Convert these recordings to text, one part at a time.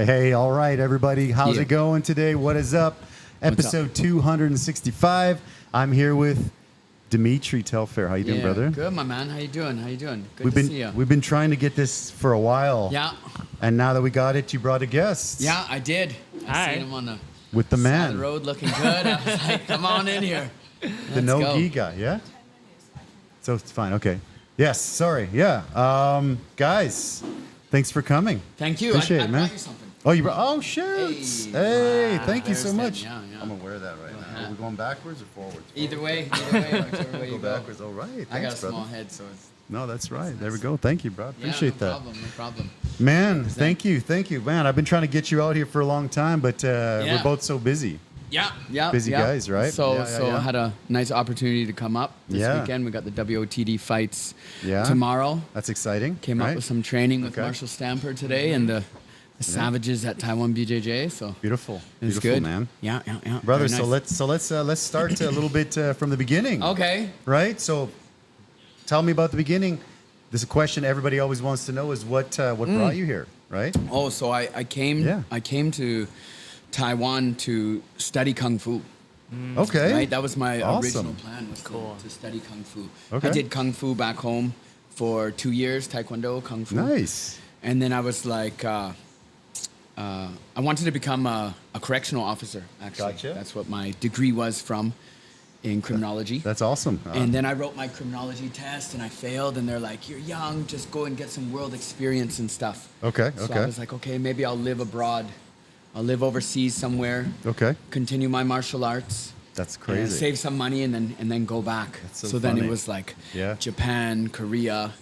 Hey, all right, everybody. How's it going today? What is up? Episode 265. I'm here with Demitri Telfair. How you doing, brother? Good, my man. How you doing? Good to see you. We've been trying to get this for a while. Yeah. And now that we got it, you brought a guest. Yeah, I did. I seen him on the with the side man. of the road looking good. I was like, come on in here. The no-gi guy, yeah? So it's fine, okay. Yes, sorry, yeah. Guys, thanks for coming. Thank you. Appreciate I it, man. brought you something. Oh, you brought, oh, shoot. Hey, thank you so much. Yeah. I'm going to wear that right now. Are we going backwards or forwards? Either way, whichever way you go. Backwards, all right. Thanks, I got a brother. small head, so it's... No, that's right. Nice. There we go. Thank you, bro. Appreciate that. No problem. Man, thank you. Man, I've been trying to get you out here for a long time, but we're both so busy. Yeah. Busy guys, right? So I had a nice opportunity to come up this weekend. We got the WOTD fights tomorrow. That's exciting. Came up with some training with Marshall Stamper today and the Savages at Taiwan BJJ. So beautiful, good, man. Yeah. Brother, nice. so let's start a little bit from the beginning. Okay. Right. So, tell me about the beginning. This is a question everybody always wants to know: is what brought you here, right? Oh, so I came to Taiwan to study Kung Fu. Okay. Right? That was my original plan, was to study Kung Fu. Okay. I did Kung Fu back home for 2 years, Taekwondo, Kung Fu. Nice. And then I was like, I wanted to become a correctional officer, actually. Gotcha. That's what my degree was from in criminology. That's awesome. And then I wrote my criminology test and I failed, and they're like, you're young, just go and get some world experience and stuff. Okay. So I was like, okay, maybe I'll live abroad. I'll live overseas somewhere. Okay. Continue my martial arts. That's crazy. Save some money and then go back. That's so then it was like Japan, Korea,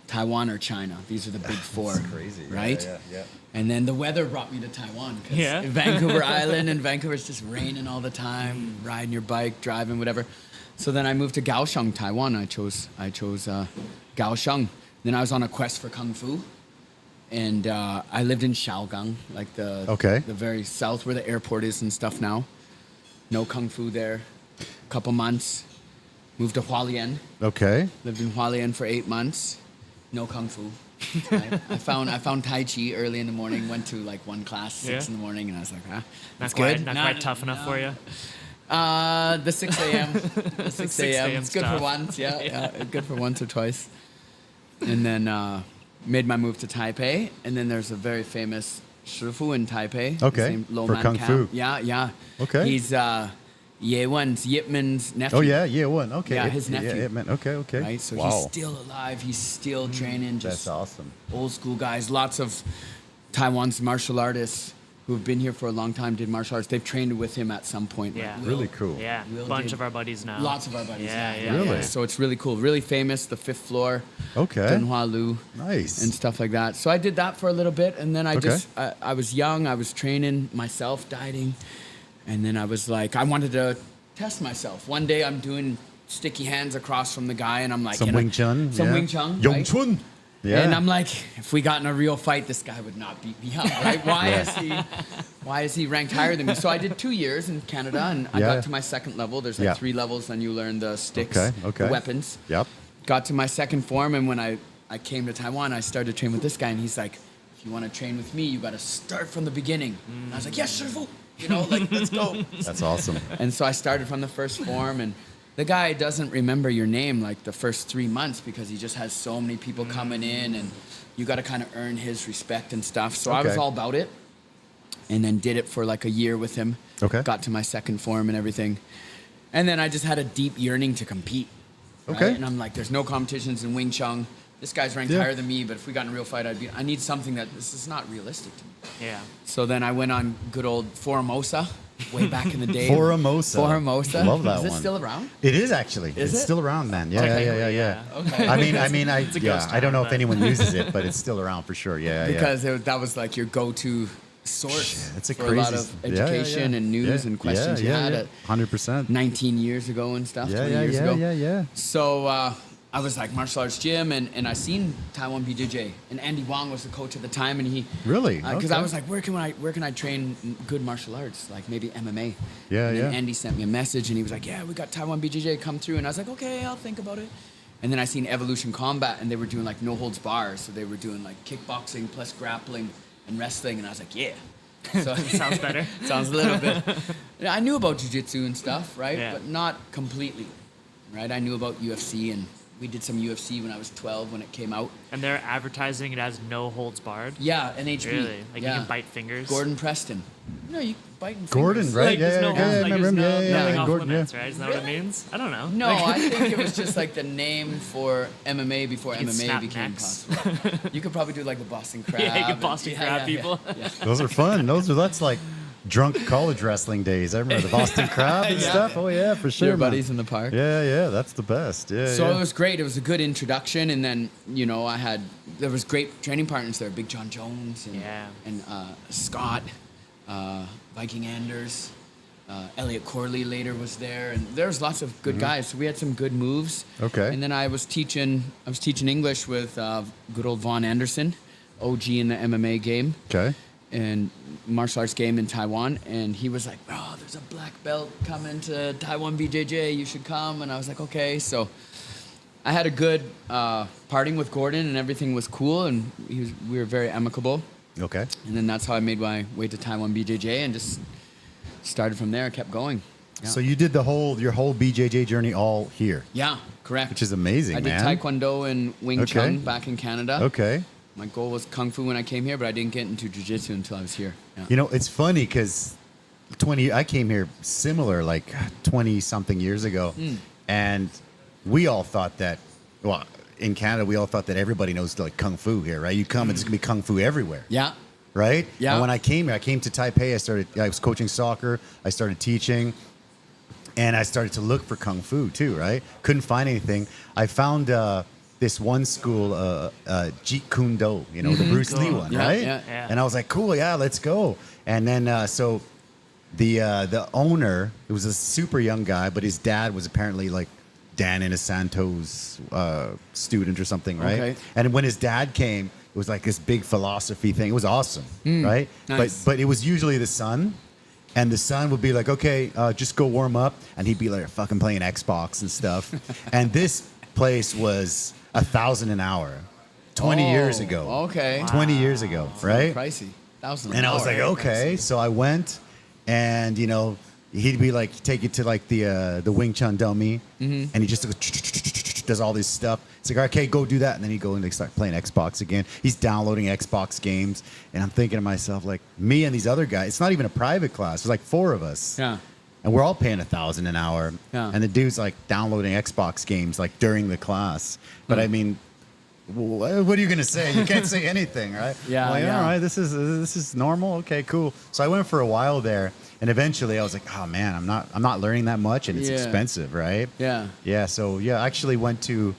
Taiwan, or China. These are the big four. That's crazy. Right? Yeah. And then the weather brought me to Taiwan. Vancouver Island, and Vancouver's just raining all the time, riding your bike, driving, whatever. So then I moved to Kaohsiung, Taiwan. I chose Kaohsiung. Then I was on a quest for Kung Fu. And I lived in Shaogang, like the very south where the airport is and stuff now. No Kung Fu there. Couple months. Moved to Hualien. Okay. Lived in Hualien for 8 months. No Kung Fu. I found Tai Chi early in the morning. Went to like one class, 6 in the morning, and I was like, that's good. Not quite tough enough for you? The 6 a.m. The 6 a.m. It's good stuff. for once. Yeah. Good for once or twice. And then made my move to Taipei. And then there's a very famous Shifu in Taipei. Okay. For Kung Fu. Yeah. Okay. He's Yip Man's nephew. Oh yeah, Ye-Wen. Okay. Yeah, his nephew. Yeah, man. Okay. Right, so he's still alive. He's still training. Just that's awesome. Old school guys. Lots of Taiwan's martial artists who have been here for a long time did martial arts. They've trained with him at some point. Yeah. Like really cool. Yeah, a bunch of our buddies now. Lots of our buddies. Yeah. Really? So it's really cool. Really famous. The 5th floor. Okay. Dunhua Lu. Nice. And stuff like that. So I did that for a little bit, and then I was young. I was training myself, dieting, and then I was like, I wanted to test myself. One day I'm doing sticky hands across from the guy, and I'm like, some Wing Chun. Wing Chun. Yong Chun. Yeah. And I'm like, if we got in a real fight, this guy would not beat me up, right? Why is he ranked higher than me? So I did 2 years in Canada, and I got to my 2nd level. There's like 3 levels, then you learn the sticks, the weapons. Yep. Got to my 2nd form, and when I came to Taiwan, I started to train with this guy, and he's like, if you want to train with me, you got to start from the beginning. And I was like, yes, Shifu. Let's go. That's awesome. And so I started from the 1st form, and the guy doesn't remember your name like the first 3 months because he just has so many people coming in, and you got to kind of earn his respect and stuff. So I was all about it, and then did it for like a year with him. Okay. Got to my 2nd form and everything. And then I just had a deep yearning to compete. Okay. Right? And I'm like, there's no competitions in Wing Chun. This guy's ranked higher than me, but if we got in a real fight, I need something this is not realistic to me. Yeah. So then I went on good old Formosa way back in the day. Formosa. Love that one. Is it still around? It is actually. It's still around, man. Yeah. Okay. I don't know if anyone uses it, but it's still around for sure. Yeah. Because that was like your go-to source for crazy, a lot of education and news and questions you had at 100%. 19 years ago and stuff, 20 years ago. Yeah. So I was like martial arts gym, and I seen Taiwan BJJ, and Andy Wong was the coach at the time, and he really because I was like, where can I train good martial arts, like maybe MMA? And then Andy sent me a message, and he was like, yeah, we got Taiwan BJJ, come through, and I was like, okay, I'll think about it. And then I seen Evolution Combat, and they were doing like no holds bars, so they were doing like kickboxing plus grappling and wrestling, and I was like, yeah. So Sounds better. Sounds a little bit. I knew about jiu-jitsu and stuff, right? Yeah. But not completely, right? I knew about UFC, and we did some UFC when I was 12 when it came out. And they're advertising it as no holds barred. Yeah, NHB. Really? Like yeah. you can bite fingers. Gordon Preston. No, you biting Gordon, fingers. right? Like, there's no holds, like, remember him. there's nothing off Gordon, limits, right? Isn't that what it means? I don't know. No, I think it was just like the name for MMA before You can MMA snap became necks. possible. You could probably do like the Boston Crab. Yeah, you can and- Boston Crab people. Yeah. Those are fun. That's like drunk college wrestling days. I remember the Boston Crab and Yeah. stuff. Oh yeah, for sure. Your man. buddies in the park. Yeah, that's the best. Yeah. So yeah. it was great. It was a good introduction, and then there was great training partners there. Big John Jones and, Yeah. and Scott, Viking Anders, Elliot Corley later was there, and there was lots of good guys. So we had some good moves. Okay. And then I was teaching English with good old Vaughn Anderson, OG in the MMA game. Okay. And martial arts game in Taiwan, and he was like, "Oh, there's a black belt coming to Taiwan BJJ. You should come." And I was like, "Okay." So I had a good parting with Gordon, and everything was cool, and we were very amicable. Okay. And then that's how I made my way to Taiwan BJJ, and just started from there. Kept going. Yeah. So you did your whole BJJ journey all here, Yeah, correct. which is amazing, I did man. Taekwondo and Wing Okay. Chun back in Canada. Okay. My goal was Kung Fu when I came here, but I didn't get into Jiu-Jitsu until I was here. Yeah. You know, it's funny because I came here similar, like 20 something years ago, and we all thought that, well, in Canada, we all thought that everybody knows like Kung Fu here, right? You come and it's gonna be Kung Fu everywhere. Yeah. Right? Yeah. And when I came here, I came to Taipei. I was coaching soccer. I started teaching, and I started to look for Kung Fu too, right? Couldn't find anything. I found this one school, Jeet Kune Do, the Bruce Lee Cool. one, Yeah, right? yeah. And I was like, cool, yeah, let's go. And then so the owner, it was a super young guy, but his dad was apparently like Dan Inosanto's student or something, right? Okay. And when his dad came, it was like this big philosophy thing. It was awesome, right? Nice. But it was usually the son, and the son would be like, okay, just go warm up, and he'd be like fucking playing Xbox and stuff. And this place was 1,000 an hour, 20 years ago. Okay. 20 years ago, right? Pricey. 1,000 And I was like, okay. So I went, and he'd be like, take it to like the Wing Chun dummy, and he just does all this stuff. It's like, okay, go do that, and then he'd go and start playing Xbox again. He's downloading Xbox games, and I'm thinking to myself, like, me and these other guys. It's not even a private class. There's like 4 of us. Yeah. And we're all paying 1,000 an hour. Yeah. And the dude's like downloading Xbox games like during the class. But I mean, what are you gonna say? You can't say anything, right? Yeah, I'm like, yeah. all right, this is normal. Okay, cool. So I went for a while there, and eventually I was like, oh man, I'm not learning that much, and it's Yeah. expensive, right? Yeah. Yeah. So yeah, I actually went to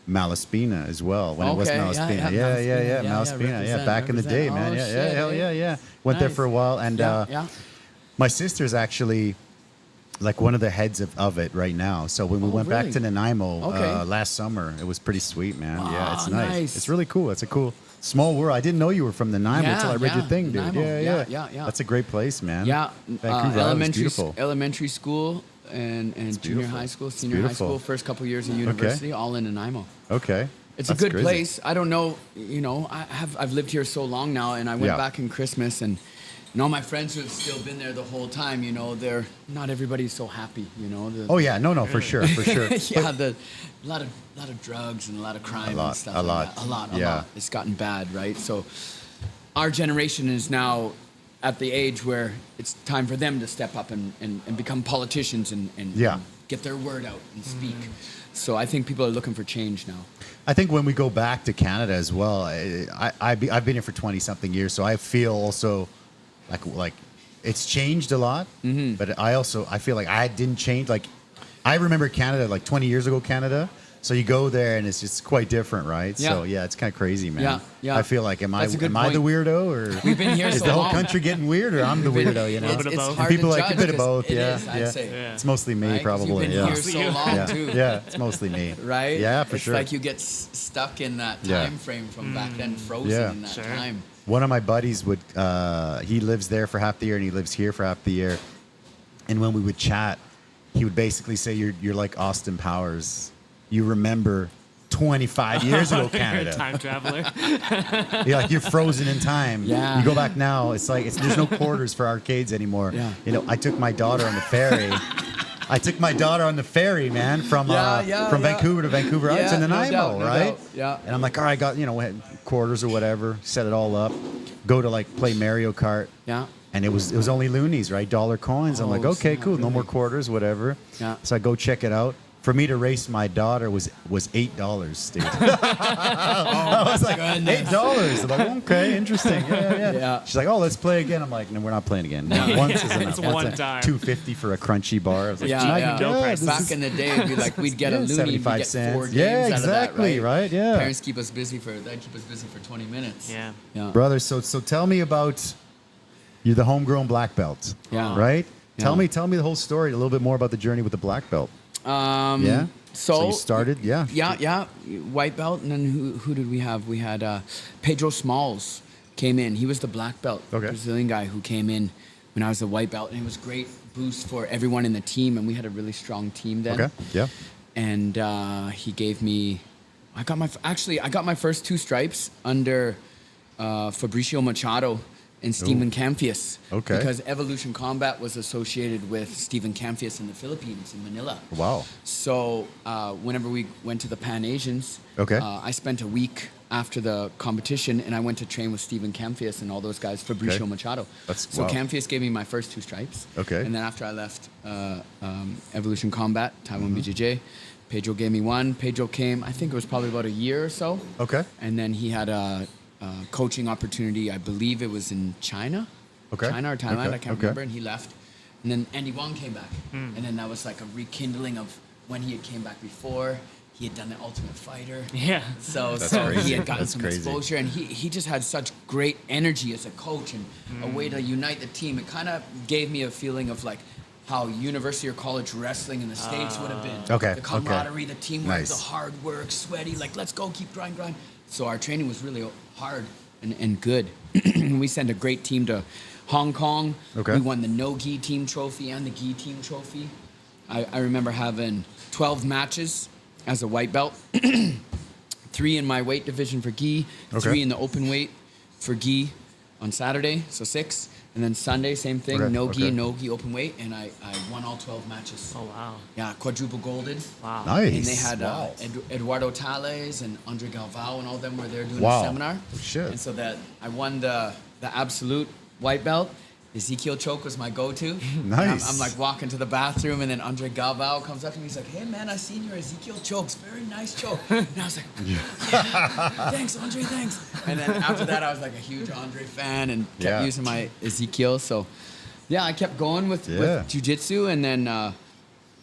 Malaspina as well when it was Okay, yeah, Malaspina. yeah, Yeah, Malaspina. Malaspina. Yeah, Represent, back in the day, represent. man. Oh, Yeah, shit, hell eh? yeah. Went there Nice. for a while, and Yeah. my sister's actually like one of the heads of it right now. So when we went back really? to Nanaimo Okay. last summer, it was pretty sweet, man. Yeah, it's Wow, nice. nice. It's really cool. It's a cool small world. I didn't know you were from Nanaimo Yeah, until I read your yeah, thing, dude. Nanaimo. Yeah. Yeah. That's a great place, man. Yeah. Vancouver Island's beautiful. Elementary school and junior beautiful. high school, It's senior high beautiful. school, first couple years of university, all in Nanaimo. Okay. It's That's a good crazy. place. I don't know, I've lived here so long now, and I went Yeah. back in Christmas, and all my friends who have still been there the whole time, they're not everybody's so happy, Oh yeah, no, for sure. yeah, a lot of drugs and a lot of crime lot, and stuff. a like lot. that. A lot. Yeah. It's gotten bad, right? So our generation is now at the age where it's time for them to step up and become politicians and Yeah. get their word out and speak. So I think people are looking for change now. I think when we go back to Canada as well, I've been here for 20 something years, so I feel also like it's changed a lot. But I feel like I didn't change. Like I remember Canada like 20 years ago, Canada. So you go there and it's just quite different, right? Yeah. So yeah, it's kind of crazy, man. Yeah, yeah. I feel like am That's a good I the point. weirdo, or We've been here is so the whole long. country getting weird, or I'm the weirdo? You know, Little bit of It's both. hard people to like a judge bit of 'cause both. it Yeah, is, I'd yeah. say. Yeah. It's mostly me, Right? 'Cause probably. You've been Yeah. here so Yeah. long yeah, too. yeah, it's mostly me. Right? Yeah, for it's sure. like you get stuck in that Yeah. time frame from back then, frozen Yeah. in that Sure. time. One of my buddies would, he lives there for half the year and he lives here for half the year. And when we would chat, he would basically say, you're like Austin Powers. You remember 25 years ago, You're a Canada. time traveler. You're frozen in time. Yeah. You go back now, there's no quarters for arcades anymore. Yeah. I took my daughter on the ferry. Man, from Vancouver to Vancouver Arts in Nanaimo, right? doubt. Yeah. And I'm like, all right, we had quarters or whatever, set it all up, go to play Mario Kart. Yeah. And it was only loonies, right? Dollar coins. I'm like, okay, snap, cool, no really? more quarters, whatever. Yeah. So I go check it out. For me to race my daughter was $8, dude. I was like, $8. I'm like, okay, interesting. Yeah. Yeah. She's like, oh, let's play again. I'm like, no, we're not playing again. Once is enough. It's one time. $2.50 for a crunchy bar. I was like, Yeah. No price. Back in the day, it'd be like we'd get a loony, we'd 75 get cents. 4 games Yeah, out of exactly, that, right? Yeah. Parents keep us busy for 20 minutes. Yeah. Yeah. Brother, so tell me about you're the homegrown black belt. Yeah. Right? Yeah. Tell me the whole story, a little bit more about the journey with the black belt. Yeah. So you started, yeah. Yeah, white belt, and then who did we have? We had Pedro Smalls came in. He was the black belt Brazilian guy who came in when I was a white belt, and it was great boost for everyone in the team, and we had a really strong team then. Okay, yeah. And he gave me, I got my first 2 stripes under Fabricio Machado and Stephen Camphius. Okay. Because Evolution Combat was associated with Stephen Camphius in the Philippines, in Manila. Wow. So whenever we went to the Pan Asians, I spent a week after the competition, and I went to train with Stephen Camphius and all those guys, Fabricio Machado. So wow. Camphius gave me my first 2 stripes. Okay. And then after I left Evolution Combat, Taiwan BJJ, Pedro gave me 1. Pedro came, I think it was probably about a year or so. Okay. And then he had a coaching opportunity, I believe it was in China. Okay. China or Thailand, Okay. I can't remember, and he left. And then Andy Wong came back. And then that was like a rekindling of when he had came back before. He had done the Ultimate Fighter. Yeah. So crazy. he had gotten That's some crazy. exposure, and he just had such great energy as a coach and a way to unite the team. It kind of gave me a feeling of like how university or college wrestling in the States would have been. Okay, The camaraderie, the teamwork, Nice. the hard work, sweaty, like let's go, keep grind. So our training was really hard and good. We sent a great team to Hong Kong. Okay. We won the no-gi team trophy and the gi team trophy. I remember having 12 matches as a white belt. 3 in my weight division for gi, 3 in the open weight for gi on Saturday, so 6. And then Sunday, same thing, Okay, no gi, okay. no gi, open weight, and I won all 12 matches. Oh, wow. Yeah, quadruple golded. Wow. Nice. And they had Wow. Eduardo Tales and Andre Galvao and all them were there doing Wow. a seminar. Oh, shit. And so that I won the absolute white belt. Ezekiel choke was my go-to. And Nice. I'm like walking to the bathroom, and then Andre Galvao comes up to me. He's like, "Hey man, I seen your Ezekiel chokes. Very nice choke." And I was like, yeah. "Thanks, Andre. Thanks." And then after that, I was like a huge Andre fan and kept Yeah. using my Ezekiel. So yeah, I kept going with jiu-jitsu, and then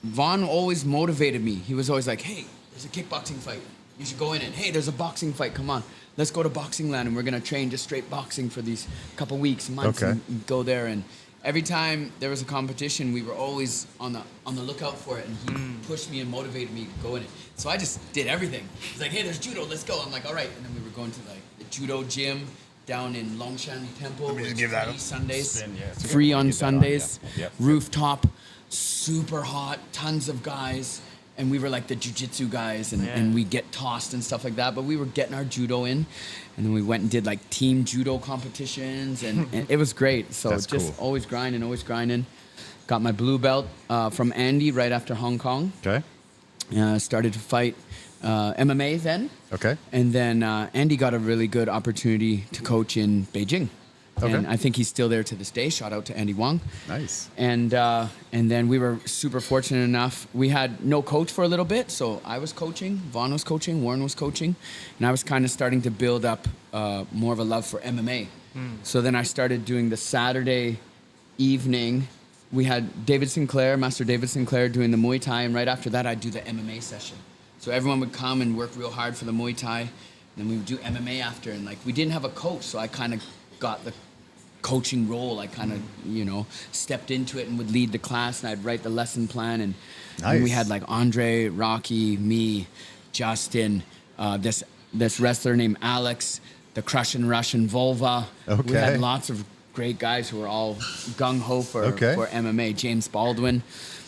Vaughn always motivated me. He was always like, "Hey, there's a kickboxing fight. You should go in it. Hey, there's a boxing fight. Come on. Let's go to Boxing Land, and we're going to train just straight boxing for these couple weeks, months, Okay. and go there." And every time there was a competition, we were always on the lookout for it, and he pushed me and motivated me to go in it. So I just did everything. He's like, "Hey, there's judo. Let's go." I'm like, "All right." And then we were going to like the judo gym down in Longshan Temple. just It's give that free a Sundays. spin, yeah. It's okay. Free on Get that on, Sundays. yeah. Yep. Rooftop, super hot, tons of guys. And we were like the jiu-jitsu guys, and we'd get tossed and stuff like that. But we were getting our judo in. And then we went and did like team judo competitions, and it was great. So That's just cool. always grinding. Got my blue belt from Andy right after Hong Kong. Okay. Started to fight MMA then. Okay. And then Andy got a really good opportunity to coach in Beijing. Okay. And I think he's still there to this day. Shout out to Andy Wong. Nice. And then we were super fortunate enough. We had no coach for a little bit, so I was coaching, Vaughn was coaching, Warren was coaching, and I was kind of starting to build up more of a love for MMA. So then I started doing the Saturday evening. We had Master David Sinclair doing the Muay Thai, and right after that I'd do the MMA session. So everyone would come and work real hard for the Muay Thai, and then we would do MMA after. And like we didn't have a coach, so I kind of got the coaching role. I kind of, stepped into it and would lead the class, and I'd write the lesson plan. And we had like Andre, Rocky, me, Justin, this wrestler named Alex, the Crussian Russian Volva. Okay. We had lots of great guys who were all gung-ho for MMA. James Baldwin.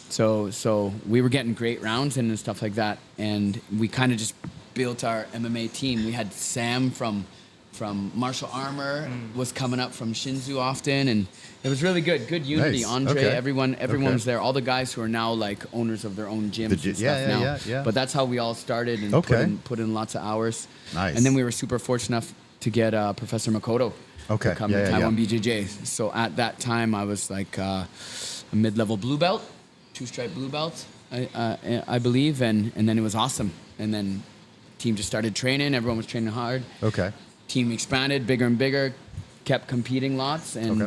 So we were getting great rounds in and stuff like that. And we kind of just built our MMA team. We had Sam from Martial Armor was coming up from Shinzu often, and it was really good. Good unity. Nice. Andre, Okay. everyone Okay. was there. All the guys who are now like owners of their own gyms and stuff now. Yeah. But that's how we all started and put in lots of hours. Nice. And then we were super fortunate enough to get Professor Makoto to come to Taiwan BJJ. So at that time, I was like a mid-level blue belt, 2-stripe blue belt, I believe, and then it was awesome. And then team just started training. Everyone was training hard. Okay. Team expanded bigger and bigger, kept competing lots, and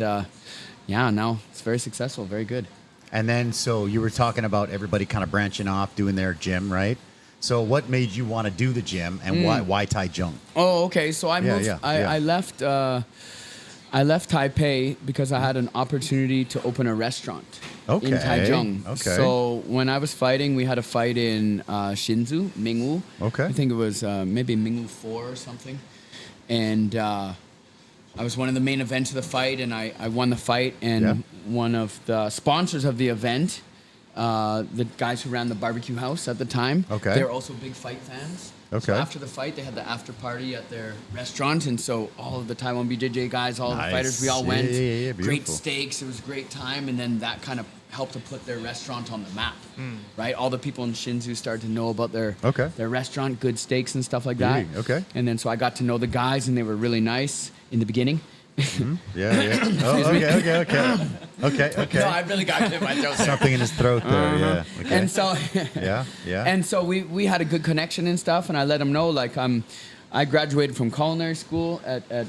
now it's very successful, very good. And then, so you were talking about everybody kind of branching off, doing their gym, right? So what made you want to do the gym, and why Taichung? Oh, okay. So I moved. I left. I left Taipei because I had an opportunity to open a restaurant in Taichung. Okay. So when I was fighting, we had a fight in Shinzu, Mingwu. Okay. I think it was maybe Mingwu 4 or something. And I was one of the main events of the fight, and I won the fight. And one of the sponsors of the event, the guys who ran the barbecue house at the time, they were also big fight fans. Okay. So after the fight, they had the after party at their restaurant, and so all of the Taiwan BJJ guys, all the fighters, we all went. Yeah, great steaks. It was a great time, and then that kind of helped to put their restaurant on the map, right? All the people in Shinzu started to know about their restaurant, good steaks and stuff like that. Okay. And then so I got to know the guys, and they were really nice in the beginning. Yeah. Oh, okay. No, I really got hit my throat there. Something in his throat there. Yeah. Okay. And so, yeah. and so we had a good connection and stuff, and I let him know like I graduated from culinary school at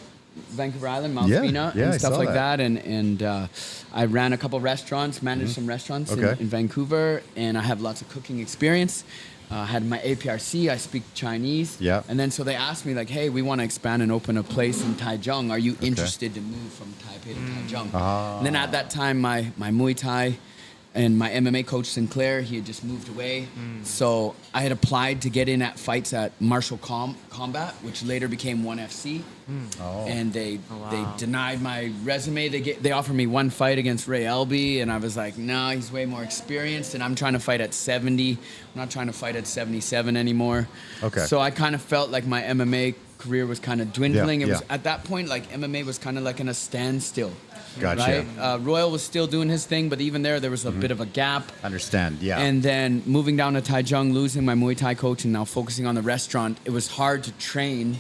Vancouver Island, Mount Spina, and stuff like that. And I ran a couple restaurants, managed some restaurants in Vancouver, and I have lots of cooking experience. I had my APRC, I speak Chinese. Yeah. And then so they asked me like, hey, we want to expand and open a place in Taichung. Are you interested to move from Taipei to Taichung? And then at that time, my Muay Thai and my MMA coach, Sinclair, he had just moved away. So I had applied to get in at fights at Martial Combat, which later became 1FC. And they denied my resume. They offered me one fight against Ray Elby, and I was like, no, he's way more experienced, and I'm trying to fight at 70. I'm not trying to fight at 77 anymore. Okay. So I kind of felt like my MMA career was kind of dwindling. It was Yeah. at that point, like MMA was kind of like in a standstill. Gotcha. Right? Royal was still doing his thing, but even there was a bit of a gap. Understand. Yeah. And then moving down to Taichung, losing my Muay Thai coach, and now focusing on the restaurant, it was hard to train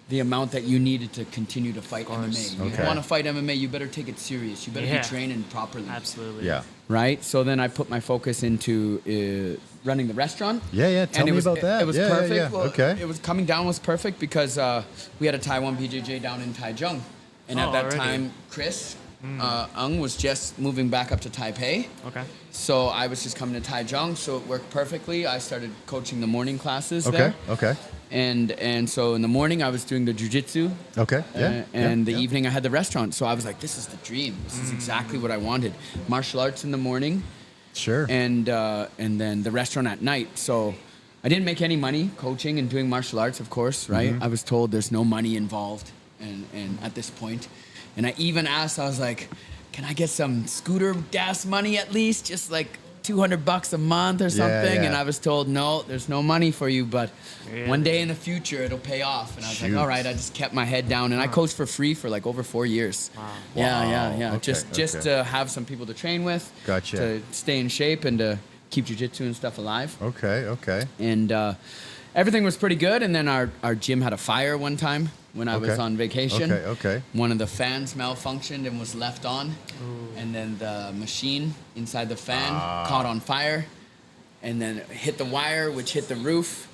the amount that you needed to continue to fight MMA. Okay. You want to fight MMA, you better take it serious. You better be training properly. Absolutely. Yeah. Right? So then I put my focus into running the restaurant. Yeah. Tell me about that. It was Yeah, perfect. yeah. Well, Okay. it was coming down was perfect because we had a Taiwan BJJ down in Taichung. And at that already. time, Chris Ung was just moving back up to Taipei. Okay. So I was just coming to Taichung, so it worked perfectly. I started coaching the morning classes there. Okay. And so in the morning I was doing the jiu-jitsu. Okay. Yeah. And the evening I had the restaurant. So I was like, this is the dream. This is exactly what I wanted. Martial arts in the morning. Sure. And then the restaurant at night. So I didn't make any money coaching and doing martial arts, of course, right? I was told there's no money involved and at this point. And I even asked, I was like, can I get some scooter gas money at least? Just like $200 a month or something. yeah. And I was told, no, there's no money for you, but one day in the future it'll pay off. And I was like, all right. I just kept my head down, and I coached for free for like over 4 years. Wow. Yeah. Okay, Just to have some people to train with. Gotcha. To stay in shape and to keep jiu-jitsu and stuff alive. Okay. And everything was pretty good. And then our gym had a fire one time when I was on vacation. Okay. One of the fans malfunctioned and was left on. And then the machine inside the fan caught on fire and then hit the wire, which hit the roof.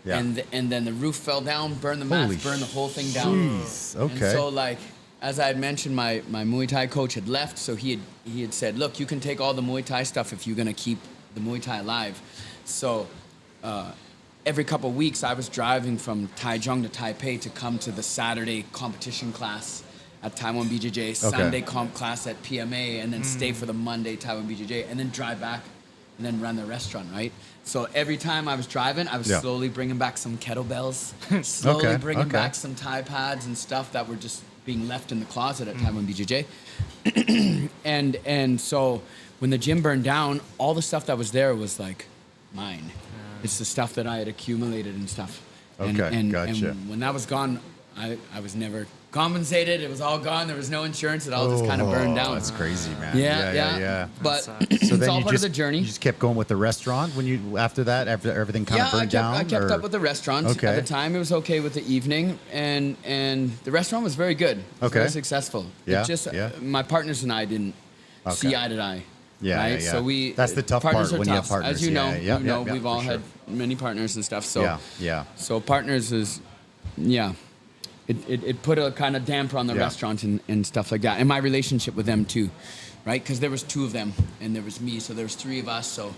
Yeah. And then the roof fell down, burned the mats, burned the whole thing down. Jeez. Okay. And so, like, as I had mentioned, my Muay Thai coach had left, so he had said, look, you can take all the Muay Thai stuff if you're going to keep the Muay Thai alive. So every couple of weeks, I was driving from Taichung to Taipei to come to the Saturday competition class at Taiwan BJJ, Sunday comp class at PMA, and then stay for the Monday Taiwan BJJ, and then drive back and then run the restaurant, right? So every time I was driving, I was slowly bringing back some kettlebells, slowly bringing back some Thai pads and stuff that were just being left in the closet at Taiwan BJJ. and so when the gym burned down, all the stuff that was there was like mine. It's the stuff that I had accumulated and stuff. Okay, and gotcha. when that was gone, I was never compensated. It was all gone. There was no insurance. It all just kind of burned down. That's crazy, man. Yeah. But So it's then all you part just of the journey. You just kept going with the restaurant when you after everything kind of burned down. I kept or? up with the restaurant. Okay. At the time, it was okay with the evening, and the restaurant was very good. It was Okay. very successful. Yeah, It just yeah. my partners and I didn't see eye to eye. Yeah, right? yeah. So That's the tough partners part are when you have tough. partners. As you know, yeah, we've all for had sure. many partners and stuff. So Yeah. So partners is, it put a kind of damper on the restaurant and stuff like that, and my relationship with them too, right? Because there was 2 of them and there was me, so there was 3 of us. So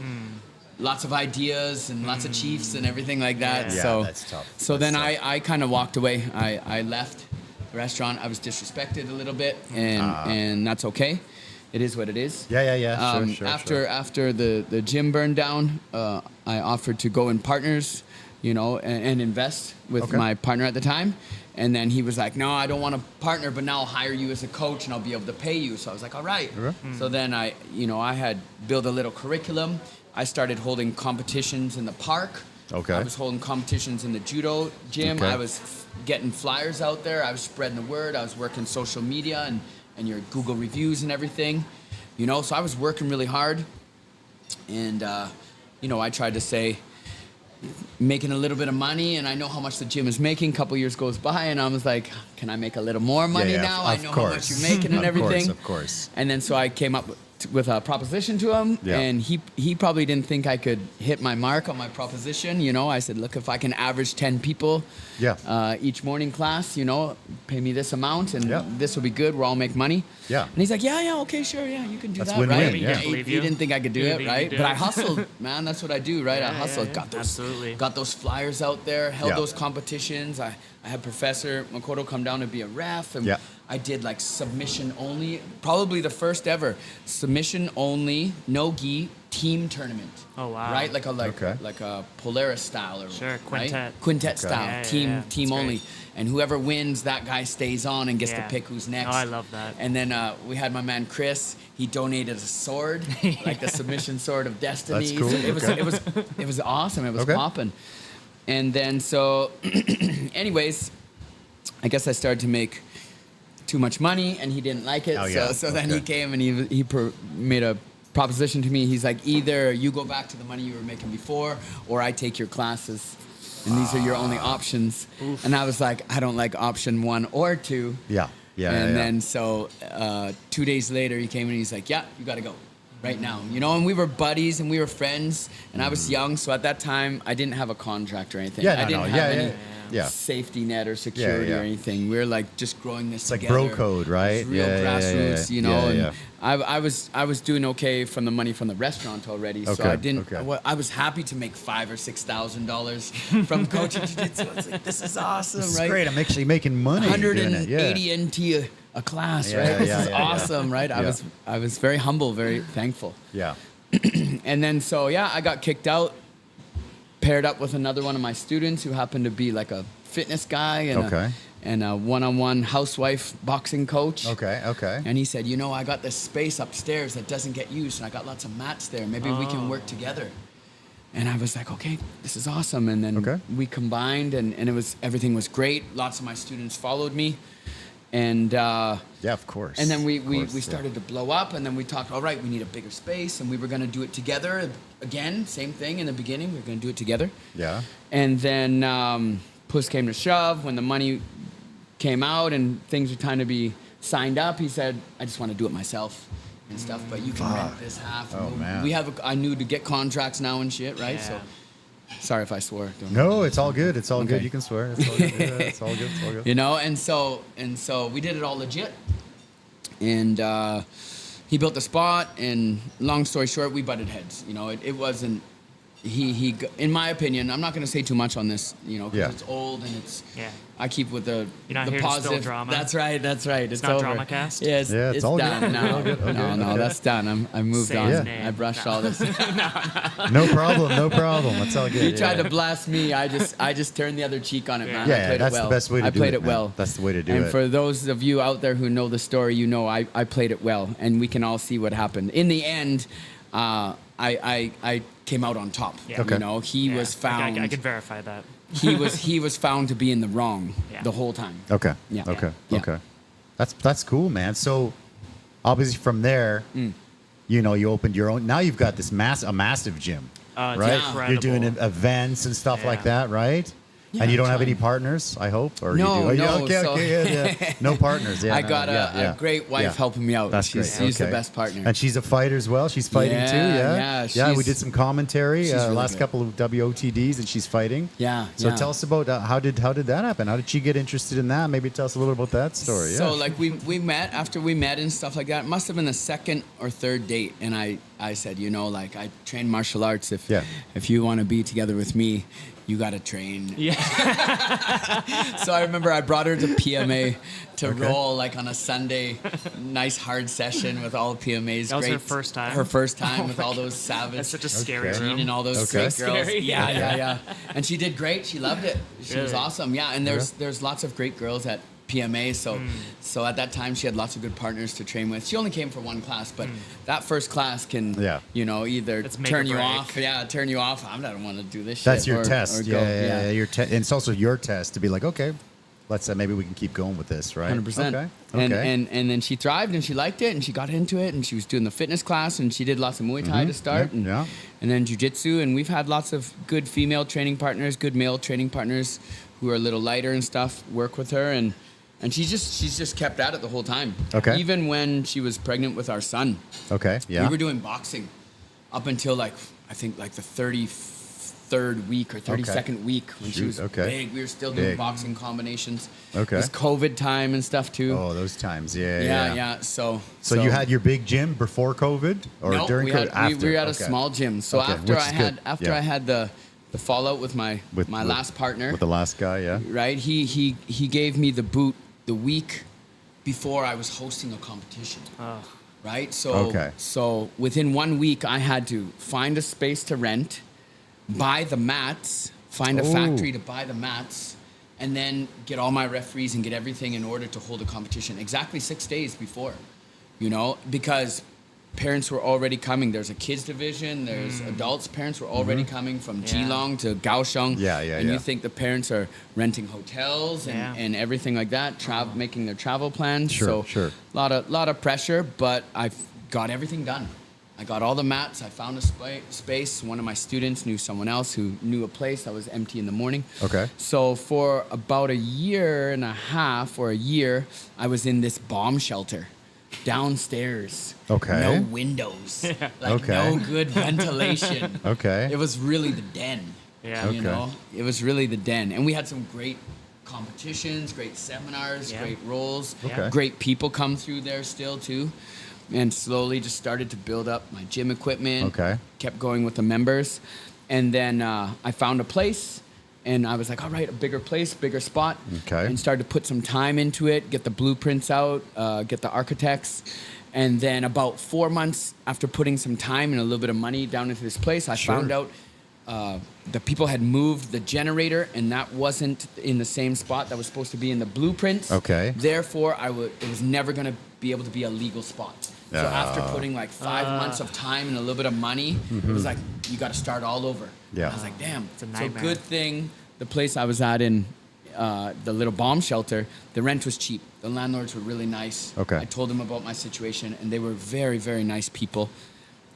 lots of ideas and lots of chiefs and everything like that. Yeah. So that's tough. So That's then tough. I kind of walked away. I left the restaurant. I was disrespected a little bit, and that's okay. It is what it is. Yeah. Sure. After the gym burned down, I offered to go in partners, and invest with my partner at the time. And then he was like, no, I don't want to partner, but now I'll hire you as a coach and I'll be able to pay you. So I was like, all right. So then I had built a little curriculum. I started holding competitions in the park. Okay. I was holding competitions in the judo gym. Okay. I was getting flyers out there. I was spreading the word. I was working social media and your Google reviews and everything, so I was working really hard. And, I tried to say, making a little bit of money, and I know how much the gym is making. A couple years goes by, and I was like, can I make a little more money now? I know how much you're making and everything. Of course. And then so I came up with a proposition to him, and he probably didn't think I could hit my mark on my proposition. I said, look, if I can average 10 people each morning class, pay me this amount, and this will be good. We'll all make money. Yeah. And he's like, okay, sure, you can do That's that, win-win, right? yeah. He didn't think I could do it, right? But I hustled, man. That's what I do, right? I hustled. Got those flyers out there, held those competitions. I had Professor Makoto come down and be a ref, and I did like submission only, probably the first ever submission only, no gi team tournament. Oh wow! Right, like a Polaris style or quintet. Right? Quintet style, Yeah, team That's only, great. and whoever wins, that guy stays on and gets to pick who's next. Oh, I love that. And then we had my man Chris. He donated a sword, like the submission sword of destiny. That's cool. So it was awesome. It was popping. And then so, anyways, I guess I started to make too much money, and he didn't like it. So then he came and he made a proposition to me. He's like, either you go back to the money you were making before, or I take your classes, and these are your only options. And I was like, I don't like option 1 or 2. And then so 2 days later, he came and he's like, yeah, you got to go right now. And we were buddies and we were friends, and I was young, so at that time I didn't have a contract or anything. I didn't have any safety net or security or anything. We were like just growing this together. Like bro code, right? It was real grassroots, Yeah. And I was doing okay from the money from the restaurant already, so I didn't. I was happy to make $5,000 or $6,000 from coaching jiu-jitsu. I was like, this is awesome, This is right? great. I'm actually making money. 180 NT a class, right? This is awesome, right? I was very humble, very thankful. Yeah. And then so I got kicked out, paired up with another one of my students who happened to be like a fitness guy and a one-on-one housewife boxing coach. Okay. And he said, I got this space upstairs that doesn't get used, and I got lots of mats there. Maybe we can work together. And I was like, okay, this is awesome. And then we combined, and everything was great. Lots of my students followed me. And of course. And then we started to blow up, and then we talked, all right, we need a bigger space, and we were going to do it together. Again, same thing in the beginning. We were going to do it together. Yeah. And then push came to shove. When the money came out and things were time to be signed up, he said, I just want to do it myself and stuff, but you can rent this half. Oh, man. I knew to get contracts now and shit, right? Yeah. So sorry if I swore. No, it's all good. It's all Okay. good. You can swear. It's all good. It's all good. It's all good. And so we did it all legit. And he built the spot, and long story short, we butted heads. It wasn't. He in my opinion, I'm not going to say too much on this, because it's old and it's. Yeah. I keep with the You're not the here to positive. spill drama. That's right. It's not over. drama cast? Yeah, It's it's all done. good. No, All good. Okay. no, Okay. that's done. I moved Say on. his name. I brushed all this. No problem. That's all good. He tried to blast me. I just turned the other cheek on it, man. I Yeah, played that's it well. the best way to I do played it, it man. well. That's the way to do and it. for those of you out there who know the story, I played it well, and we can all see what happened. In the end, I came out on top. Yeah. Okay. He was found. I could verify that. he was found to be in the wrong Yeah. the whole time. Okay. Yeah. Okay. Yeah. Okay. That's cool, man. So obviously from there, you know, you opened your own. Now you've got this massive gym, It's right? incredible. You're doing events and stuff like Yeah. that, right? Yeah, and you don't I'm have any trying. partners, I hope, or No, you do? Oh, yeah, no, okay, so- yeah. No partners. Yeah, I no, got yeah, a great wife yeah. helping me out. That's she's great. she's the Okay. best partner. And she's a fighter as well. She's fighting too. Yeah, Yeah. We she's- did some commentary she's really last good. couple of WOTDs, and she's fighting. Yeah, So yeah. tell us about how did that happen? How did she get interested in that? Maybe tell us a little about that story. Yeah. So like we met after we met and stuff like that. It must have been the second or third date, and I said, you know, like I train martial arts. If you want to be together with me, you got to train. Yeah. So I remember I brought her to PMA to Okay. roll like on a Sunday, nice hard session with all the PMAs. That was great. her first time? Her first time Oh with my all God. those savage. That's such a scary Okay. room. And all those Okay. great girls. Scary. Yeah. And she did great. She loved it. She was Really? awesome. Yeah, and there's lots of great girls at PMA. So at that time she had lots of good partners to train with. She only came for one class, but that first class can you know either It's make turn or you break. off. Yeah, turn you off. I don't want to do this. That's shit, your or- test. or go. Yeah. Your and it's also your test to be like, okay, let's maybe we can keep going with this, right? 100%. Okay. And then she thrived and she liked it and she got into it and she was doing the fitness class and she did lots of Muay Thai to start Yeah. and then Jiu-Jitsu, and we've had lots of good female training partners, good male training partners who are a little lighter and stuff work with her, and she's just kept at it the whole time. Okay. Even when she was pregnant with our son, Okay. Yeah. we were doing boxing up until like I think like the 33rd week or 32nd week when she Shoot, was okay. big. We were still doing Big. boxing combinations. Okay. It was COVID time and stuff too. Oh, those times. Yeah. Yeah. So You had your big gym before COVID or no, during we COVID? had, After. we were at a Okay. small gym. So Okay, after which I is had good. Yeah. I had the fallout with my With last partner, With the last guy, yeah. right? He gave me the boot the week before I was hosting a competition. Oh. Right? So Okay. so within 1 week I had to find a space to rent, buy the mats, find a Oh. factory to buy the mats, and then get all my referees and get everything in order to hold a competition exactly 6 days before. You know, because parents were already coming. There's a kids division, there's adults. Parents were already coming from Yeah. Geelong to Kaohsiung. Yeah, And yeah. you think the parents are renting hotels and, Yeah. and everything like that, making their travel plans. Sure, so sure. lot of pressure, but I got everything done. I got all the mats. I found a space. One of my students knew someone else who knew a place that was empty in the morning. Okay. So for about a year and a half or a year, I was in this bomb shelter downstairs. Okay. No windows. Like Okay. no good ventilation. Okay. It was really the den. Yeah. You Okay. know, it was really the den. And we had some great competitions, great seminars, Yeah. great roles. Okay. Great people come through there still too. And slowly just started to build up my gym equipment. Okay. Kept going with the members. And then I found a place and I was like, all right, a bigger place, bigger spot. Okay. And started to put some time into it, get the blueprints out, get the architects. And then about 4 months after putting some time and a little bit of money down into this place, I Sure. found out the people had moved the generator and that wasn't in the same spot that was supposed to be in the blueprints. Okay. Therefore, it was never going to be able to be a legal spot. So after putting like 5 months of time and a little bit of money, it was like, you got to start all over. Yeah. I was like, damn. It's a So nightmare. good thing the place I was at in the little bomb shelter, the rent was cheap. The landlords were really nice. Okay. I told them about my situation and they were very, very nice people.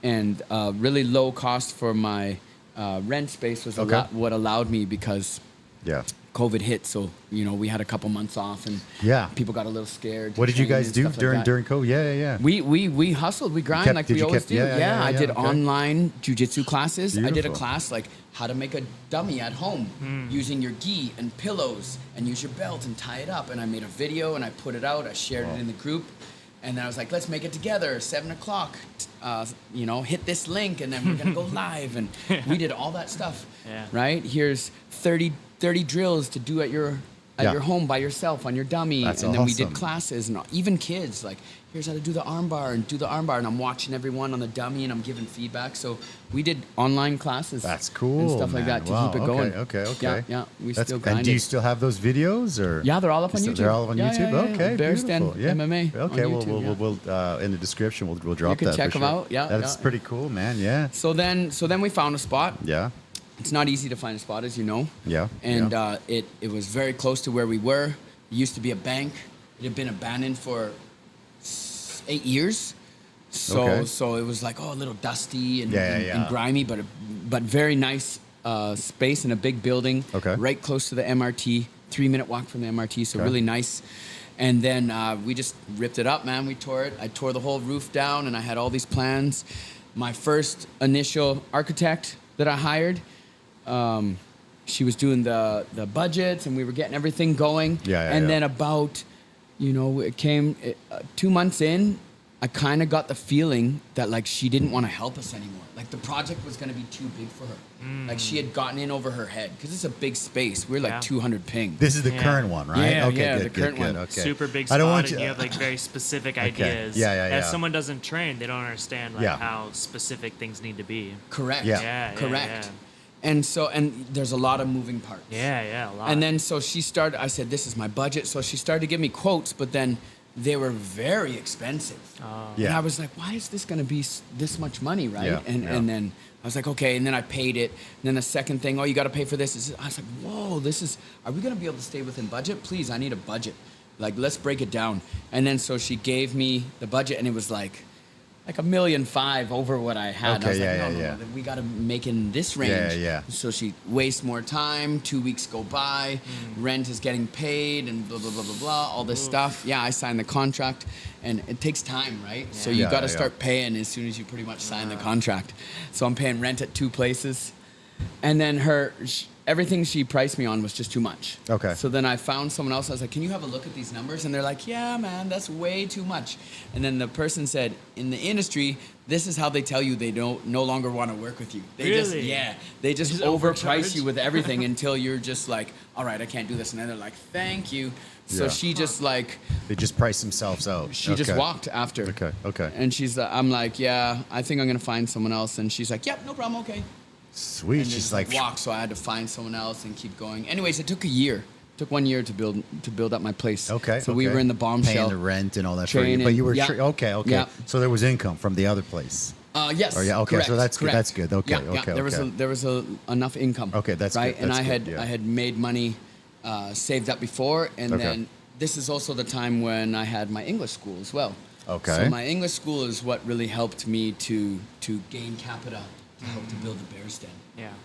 And really low cost for my rent space was Okay. what allowed me because Yeah. COVID hit. So, you know, we had a couple months off and Yeah. people got a little scared. to What did you train guys and do stuff like during that. during COVID? Yeah. We hustled, we grind kept- like did we you always kept- do. yeah, I yeah, did okay. online jiu-jitsu classes. I did a Beautiful. class like how to make a dummy at home using your gi and pillows and use your belt and tie it up. And I made a video and I put it out. I shared it in the group. And then I was like, let's make it together, 7 o'clock. You know, hit this link and then we're going to go live. And we did all that stuff, Yeah. right? Here's 30 drills to do at your Yeah. home by yourself on your dummy. That's and then we awesome. did classes and even kids like here's how to do the armbar and do the armbar and I'm watching everyone on the dummy and I'm giving feedback. So we did online classes. That's cool. And stuff like man. that to Wow. keep it going. Okay. Yeah. We That's, still and grinding. do you still have those videos or? Yeah, they're all up on YouTube. They're all up on Yeah, YouTube. yeah, yeah. Okay, Bear Stand beautiful. Yeah. MMA on Okay, YouTube, we'll in the description we'll drop can that. check for 'em sure. out. Yeah, that's yeah. pretty cool, man. Yeah. So then we found a spot Yeah. it's not easy to find a spot, as you know. Yeah. And yeah. It was very close to where we were. It used to be a bank. It had been abandoned for 8 years. So it was like, a little dusty and grimy, but very nice space in a big building. Okay. Right close to the MRT, 3-minute walk from the MRT, so really nice. And then we just ripped it up, man. We tore it. I tore the whole roof down, and I had all these plans. My first initial architect that I hired, she was doing the budgets, and we were getting everything going. And then about, it came 2 months in, I kind of got the feeling that like she didn't want to help us anymore. Like the project was going to be too big for her. Like she had gotten in over her head because it's a big space. We're like 200 ping. This is the current one, right? Yeah, okay, the current one. Okay. Super big spot, and you have like very specific ideas. Yeah. If someone doesn't train, they don't understand like how specific things need to be. Correct. Yeah. And there's a lot of moving parts. Yeah, a lot. And then so she started, I said, this is my budget. So she started to give me quotes, but then they were very expensive. And I was like, why is this going to be this much money, right? And then I was like, okay. And then I paid it. And then the second thing, you got to pay for this. I was like, whoa, are we going to be able to stay within budget? Please, I need a budget. Like, let's break it down. And then so she gave me the budget, and it was like $1.5 million over what I had. Okay, I was like, no, we got to make it in this range. Yeah. So she wastes more time. 2 weeks go by. Rent is getting paid, and blah blah blah blah blah. All this stuff. Yeah, I signed the contract, and it takes time, right? Yeah. So you got to start paying as soon as you pretty much sign the contract. So I'm paying rent at 2 places, and then everything she priced me on was just too much. Okay. So then I found someone else. I was like, can you have a look at these numbers? And they're like, yeah, man, that's way too much. And then the person said, in the industry, this is how they tell you they no longer want to work with you. They they just overprice you with everything until you're just like, all right, I can't do this. And then they're like, thank you. So she just like... They just price themselves out. She just walked after. Okay. And I'm like, yeah, I think I'm going to find someone else. And she's like, yep, no problem, okay. Sweet. And she's like walk, so I had to find someone else and keep going. Anyways, it took a year. It took 1 year to build up my place. Okay. So we were in the bombshell, paying the rent and all that. But you were okay. Yeah. So there was income from the other place. Yes. Okay. Correct, So that's correct. good. That's good. Okay. Yeah, Okay. There was enough income. Okay, that's right. good. And That's I had made money, saved up before, and then this is also the time when I had my English school as well. Okay. So my English school is what really helped me to gain capita to help to build the Bears Den.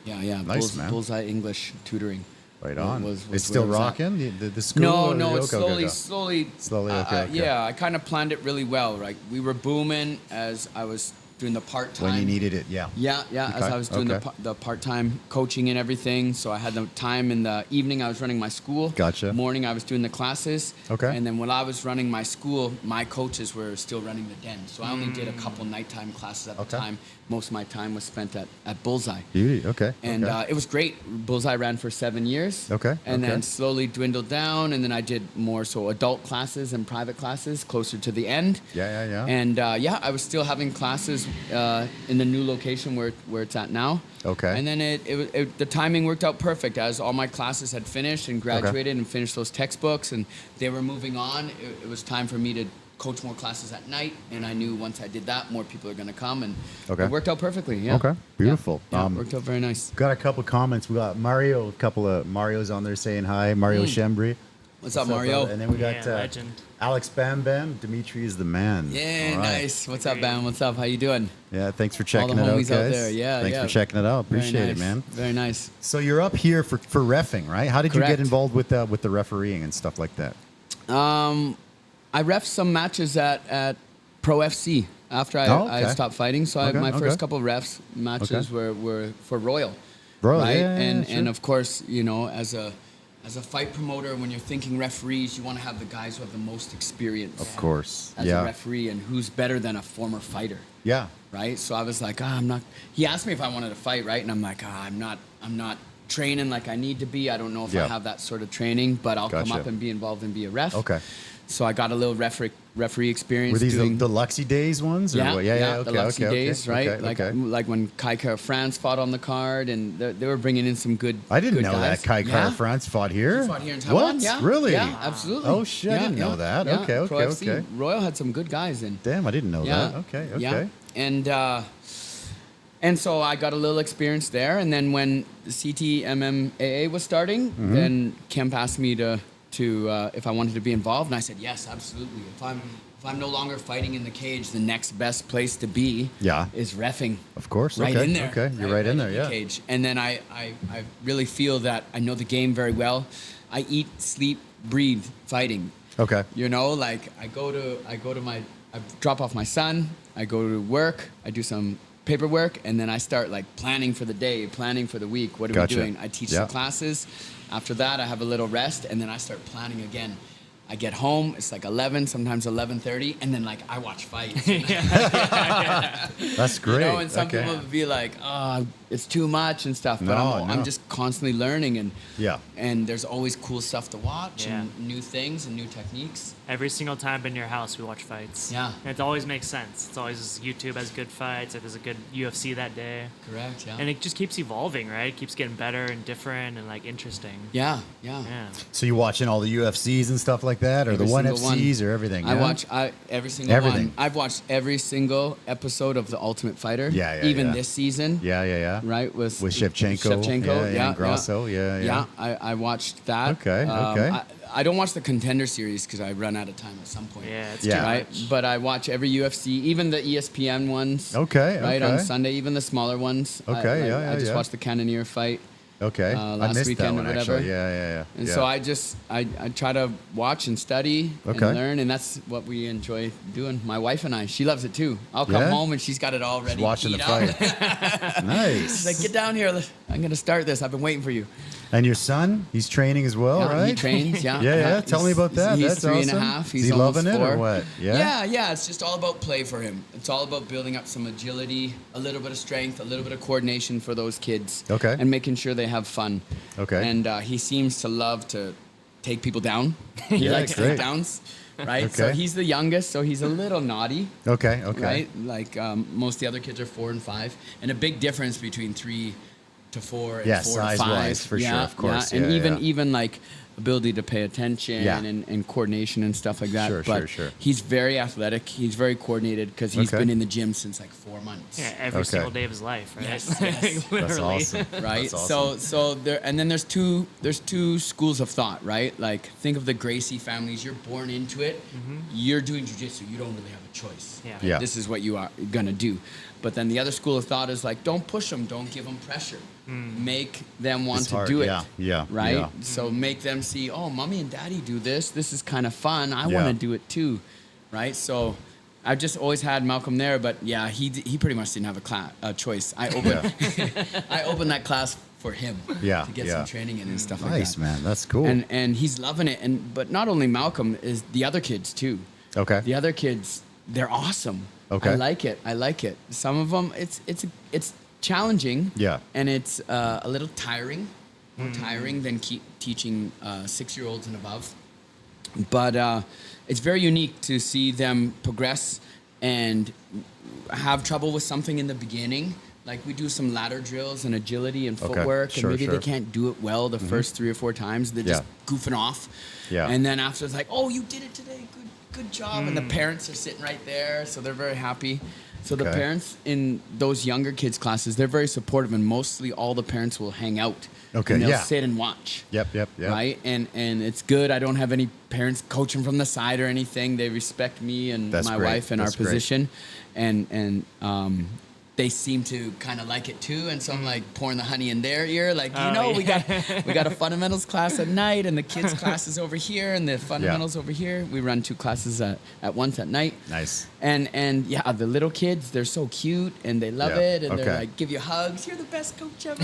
Yeah. Nice, man. Bullseye English tutoring. Right on. Was it's still rocking the school. No, it's slowly. Okay. Yeah, I kind of planned it really well. Right, we were booming as I was doing the part-time. When you needed it, yeah. Yeah. As I was doing the part-time coaching and everything. So I had the time in the evening. I was running my school. Gotcha. Morning I was doing the classes. Okay. And then while I was running my school, my coaches were still running the den. So I only did a couple nighttime classes at the time. Most of my time was spent at Bullseye. Beauty. Okay. And it was great. Bullseye ran for 7 years. Okay. And then slowly dwindled down. And then I did more adult classes and private classes closer to the end. Yeah. And I was still having classes in the new location where it's at now. Okay. And then the timing worked out perfect as all my classes had finished and graduated and finished those textbooks and they were moving on. It was time for me to coach more classes at night, and I knew once I did that, more people are going to come, and it worked out perfectly. Yeah. Okay. Beautiful. Yeah, worked out very nice. Got a couple comments. We got Mario, a couple of Marios on there saying hi. Mario Shembri. What's up, Mario? And then we got Alex Bam Bam. Demitri is the man. Yeah, nice. What's up, Bam? What's up? How you doing? Yeah, thanks for checking all the it out, homies guys. Out there. Yeah, thanks for checking it out. Appreciate it, man. Very nice. So you're up here for reffing, right? How did you get involved with the refereeing and stuff like that? I reffed some matches at Pro FC after I stopped fighting. So my first couple of refs matches were for Royal. Right? And of course, as a fight promoter, when you're thinking referees, you want to have the guys who have the most experience. Of course. As a referee, and who's better than a former fighter. Yeah. Right? So I was like, I'm not. He asked me if I wanted to fight, right? And I'm like, I'm not training like I need to be. I don't know if I have that sort of training, but I'll come up and be involved and be a ref. Okay. So I got a little referee experience. Were these the Luxy Days ones? Or yeah, what? The Luxy Days, right? Like when Kai Kara France fought on the card, and they were bringing in some good. I didn't know guys. that Kai Kara France fought here. He fought here in Taiwan. What? Yeah. Really? Yeah, absolutely. Oh shit! I didn't know that. Yeah. Okay. Pro FC, Royal had some good guys in. Damn, I didn't know that. Okay. Yeah. And so I got a little experience there. And then when CT MMA was starting, then Kemp asked me to if I wanted to be involved, and I said yes, absolutely. If I'm no longer fighting in the cage, the next best place to be is reffing. Of course. Right in there. Okay, you're right in there, the cage. And then I really feel that I know the game very well. I eat, sleep, breathe fighting. Okay. You know, like I drop off my son, I go to work, I do some paperwork, and then I start like planning for the day, planning for the week. What are we doing? I teach the classes. After that, I have a little rest, and then I start planning again. I get home, it's like 11, sometimes 11:30, and then like I watch fights. That's great. You know, and some people would be like, "Oh, it's too much" and stuff. But I'm just constantly learning, and there's always cool stuff to watch and new things and new techniques. Every single time in your house, we watch fights. Yeah. And it always makes sense. It's always YouTube has good fights. If there's a good UFC that day. Correct. Yeah. And it just keeps evolving, right? It keeps getting better and different and like interesting. Yeah. So you watching all the UFCs and stuff like that, or Every the one single FCs or everything? I watch every single one. I've watched every single episode of The Ultimate Fighter. Even this season. Yeah. Right, with Shevchenko. And Grasso. Yeah. I watched that. Okay. I don't watch the Contender series because I run out of time at some point. Yeah, it's too much. But I watch every UFC, even the ESPN ones. Okay. Right, on Sunday, even the smaller ones. Okay, I just watched the Cannoneer fight. Okay. Last I missed weekend that one, or whatever. actually. Yeah. And so I try to watch and study and learn, and that's what we enjoy doing. My wife and I, she loves it too. I'll come home and she's got it all ready. She's watching the fight. Nice. She's like, get down here. I'm going to start this. I've been waiting for you. And your son, he's training as well, right? He trains, Yeah. Tell me about that. He's That's 3.5. awesome. He's Is he loving it 4. or what? Yeah. It's just all about play for him. It's all about building up some agility, a little bit of strength, a little bit of coordination for those kids. Okay. And making sure they have fun. Okay. And he seems to love to take people down. He likes takedowns. Right? Okay. So he's the youngest, so he's a little naughty. Okay. Right? Like most of the other kids are 4 and 5. And a big difference between 3 to 4 and 4 to 5. Size-wise, for sure, of course. And even like ability to pay attention and coordination and stuff like that. Sure. He's very athletic. He's very coordinated because he's been in the gym since like 4 months. Yeah, every single day of his life, right? Yes. Literally. That's awesome. Right. That's awesome. So there, and then there's two schools of thought, right? Like think of the Gracie families. You're born into it. You're doing jiu-jitsu. You don't really have a choice. Yeah. This is what you are gonna do. But then the other school of thought is like, don't push them. Don't give them pressure. Make them want to do it. Yeah. Right? Yeah. So make them see, oh, mommy and daddy do this. This is kind of fun. I want to do it too. Right? So I've just always had Malcolm there. But yeah, he pretty much didn't have a choice. I opened that class for him to get some training in and stuff like that. Nice, man. That's cool. And he's loving it. But not only Malcolm, is the other kids too. Okay. The other kids, they're awesome. Okay. I like it. Some of them, it's challenging. Yeah. And it's a little tiring, more tiring than teaching 6-year-olds and above. But it's very unique to see them progress and have trouble with something in the beginning. Like we do some ladder drills and agility and footwork, and maybe they can't do it well the first 3 or 4 times. They're just goofing off. Yeah. And then after it's like, oh, you did it today. Good job. And the parents are sitting right there, so they're very happy. So the parents in those younger kids' classes, they're very supportive, and mostly all the parents will hang out. Okay, and they'll sit and watch. Yep. Right? And it's good. I don't have any parents coaching from the side or anything. They respect me and my wife and our position. And they seem to kind of like it too, and so I'm like pouring the honey in their ear, like we got a fundamentals class at night, and the kids class is over here, and the fundamentals over here. We run 2 classes at once at night. Nice. And the little kids, they're so cute, and they love it, and they're like, give you hugs. You're the best coach ever.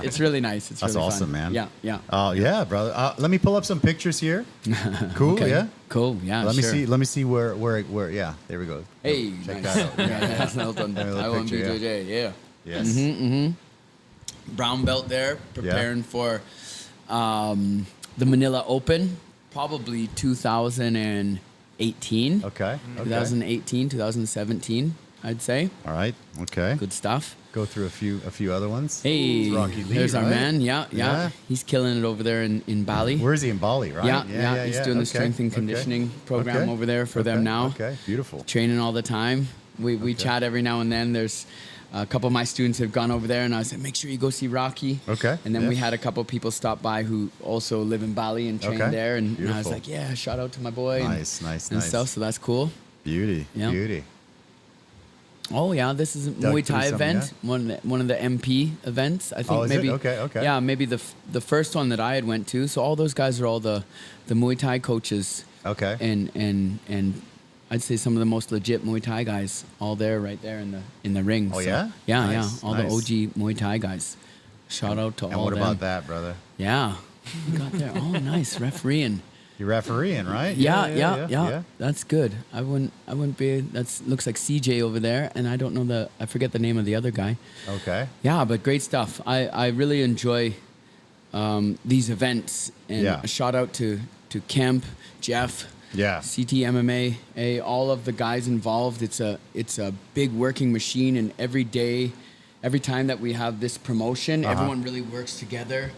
It's really nice. It's That's really awesome, fun. man. Yeah. Oh yeah, brother. Let me pull up some pictures here. Cool. Okay. Yeah. Cool. Yeah. Let me see where. Yeah. There we go. Hey, check nice. that out. That's well done. Taiwan BJJ. Yeah. Yes. Brown belt there, preparing for the Manila Open, probably 2018. Okay. 2018, 2017, I'd say. All right. Okay. Good stuff. Go through a few other ones. Hey, Rocky Lee, there's our right? man. Yeah. He's killing it over there in Bali. Where is he in Bali, right? Yeah. He's doing the strength and conditioning program over there for them now. Okay, beautiful. Training all the time. We chat every now and then. There's a couple of my students have gone over there, and I said, make sure you go see Rocky. Okay. And then Yeah. we had a couple of people stop by who also live in Bali and train Okay. there, and I was Beautiful. like, yeah, shout out to my boy. Nice, and, nice, and nice. stuff. So that's cool. Beauty. Yeah. Beauty. Oh yeah, this is a Doug Muay threw Thai something, event. One of the MP events. I think Oh, is it? maybe. Okay, okay. Yeah, maybe the first one that I had went to. So all those guys are all the Muay Thai coaches. Okay. And I'd say some of the most legit Muay Thai guys, all there, right there in the ring. Oh, So, yeah? Yeah, Nice, yeah. All nice. the OG Muay Thai guys. Shout out to And all what them. about that, brother? Yeah, you got there. Oh, nice refereeing. You're refereeing, right? Yeah. That's good. I wouldn't be. Looks like CJ over there, and I don't know I forget the name of the other guy. Okay. Yeah, but great stuff. I really enjoy these events, and Yeah. a shout out to Kemp, Jeff, Yeah. CT MMA, all of the guys involved. It's a big working machine, and every day, every time that we have this promotion, everyone really works together.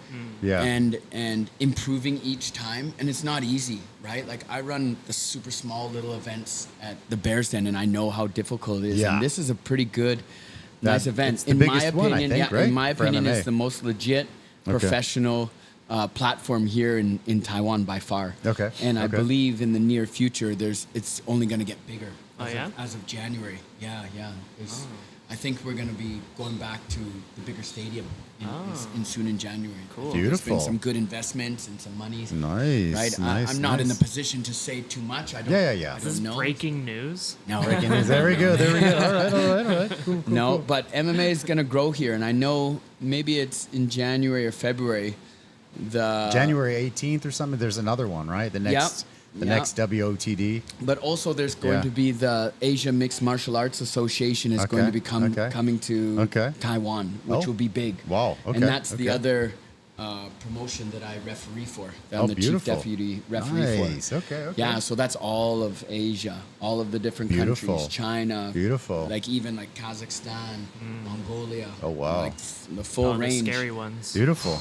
Yeah. And improving each time, and it's not easy, right? Like I run the super small little events at the Bears Den, and I know how difficult it is. Yeah. And this is a pretty good, nice event. It's the biggest one, I think, right? In my For opinion, MMA. it's the most legit, professional platform here in Taiwan by far. Okay, And I okay. believe in the near future, it's only going to get bigger. Oh, yeah? As of January. Yeah. I think we're going to be going back to the bigger stadium in soon in January. Cool. There's Beautiful. been some good investments and some money. Nice. Right? Nice. I'm not in the nice. position to say too much. I don't, Yeah. I Is this don't know. breaking news? No. Breaking news. There we go. There we go. All right. Cool. No, but MMA is going to grow here. And I know maybe it's in January or February. January 18th or something. There's another one, right? The next WOTD. But also there's going Yeah. to be the Asia Mixed Martial Arts Association is going to be coming to Taiwan, which will be big. Wow. Okay. And that's the okay. other promotion that I referee for. That Oh, I'm the beautiful. chief deputy referee Nice. for. Okay. Yeah, so that's all of Asia, all of the different Beautiful. countries, China, Beautiful. like even like Kazakhstan, Mongolia. Oh, wow. Like the full The range. scary ones. Beautiful.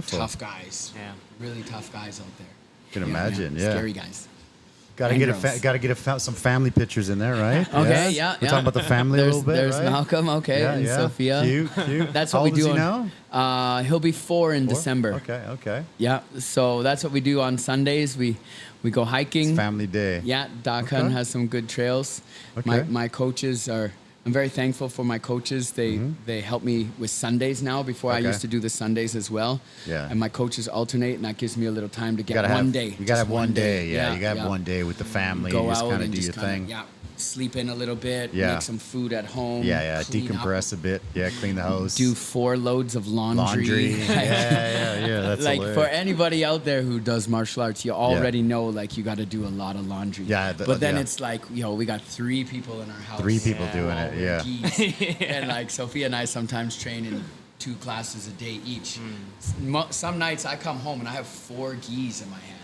Tough guys. Yeah. Really tough guys out there. Can imagine. Yeah. Scary guys. Gotta And get girls. some family pictures in there, right? Okay, yeah. We're talking about the family a little bit, There's right? Malcolm, okay, and Sophia. Cute. That's How what we old do. is he now? He'll be 4 in December. Okay. Yeah, so that's what we do on Sundays. We go hiking. It's family day. Yeah, Dakan Okay. has some good trails. Okay. My coaches are. I'm very thankful for my coaches. They help me with Sundays now. Before I Okay. used to do the Sundays as well. Yeah. And my coaches alternate, and that gives me a little time to get You gotta one have, day. You gotta just have one day. Yeah. You gotta yeah. have one day with the family. Go and just out kind of and do just your kind thing. of sleep in a little bit. Yeah. Make some food at home. Yeah. clean up, Decompress a bit. Yeah. Clean the house. do 4 loads of laundry. Yeah. That's Like hilarious. for anybody out there who does martial arts, you already know like you got to do a lot of laundry. Yeah, but then yeah. it's like, we got 3 people in our house. 3 people Yeah. doing all it. with Yeah. geese. And like Sophia and I sometimes train in 2 classes a day each. Some nights I come home and I have 4 geese in my hand.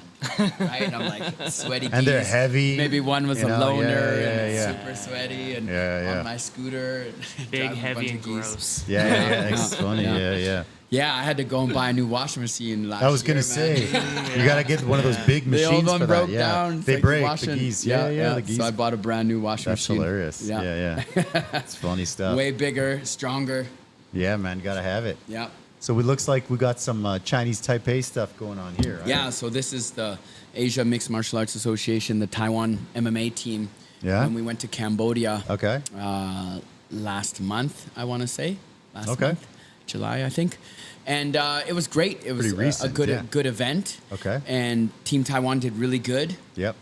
Right? And I'm like sweaty geese. And they're heavy. Maybe one was you a know, loner yeah. and super sweaty and Yeah. on my scooter. Big, driving a heavy, bunch and of geese. gross. Yeah. It's funny. Yeah. Yeah. Yeah, I had to go and buy a new washing machine last I was gonna year, say, man. you gotta get one of those big The machines old one for broke that. Yeah. down. It's They like break the washing- geese. Yeah. The geese. So I bought a brand new washing That's machine. hilarious. Yeah. It's funny stuff. Way bigger, stronger. Yeah, man, gotta have it. Yeah. So it looks like we got some Chinese Taipei stuff going on here. Right? Yeah, so this is the Asia Mixed Martial Arts Association, the Taiwan MMA team. Yeah. And we went to Cambodia Okay. last month, I want to say. Last Okay. month, July, I think. And it was great. It was Pretty recent, a yeah. good event. Okay. And Team Taiwan did really good. Yep.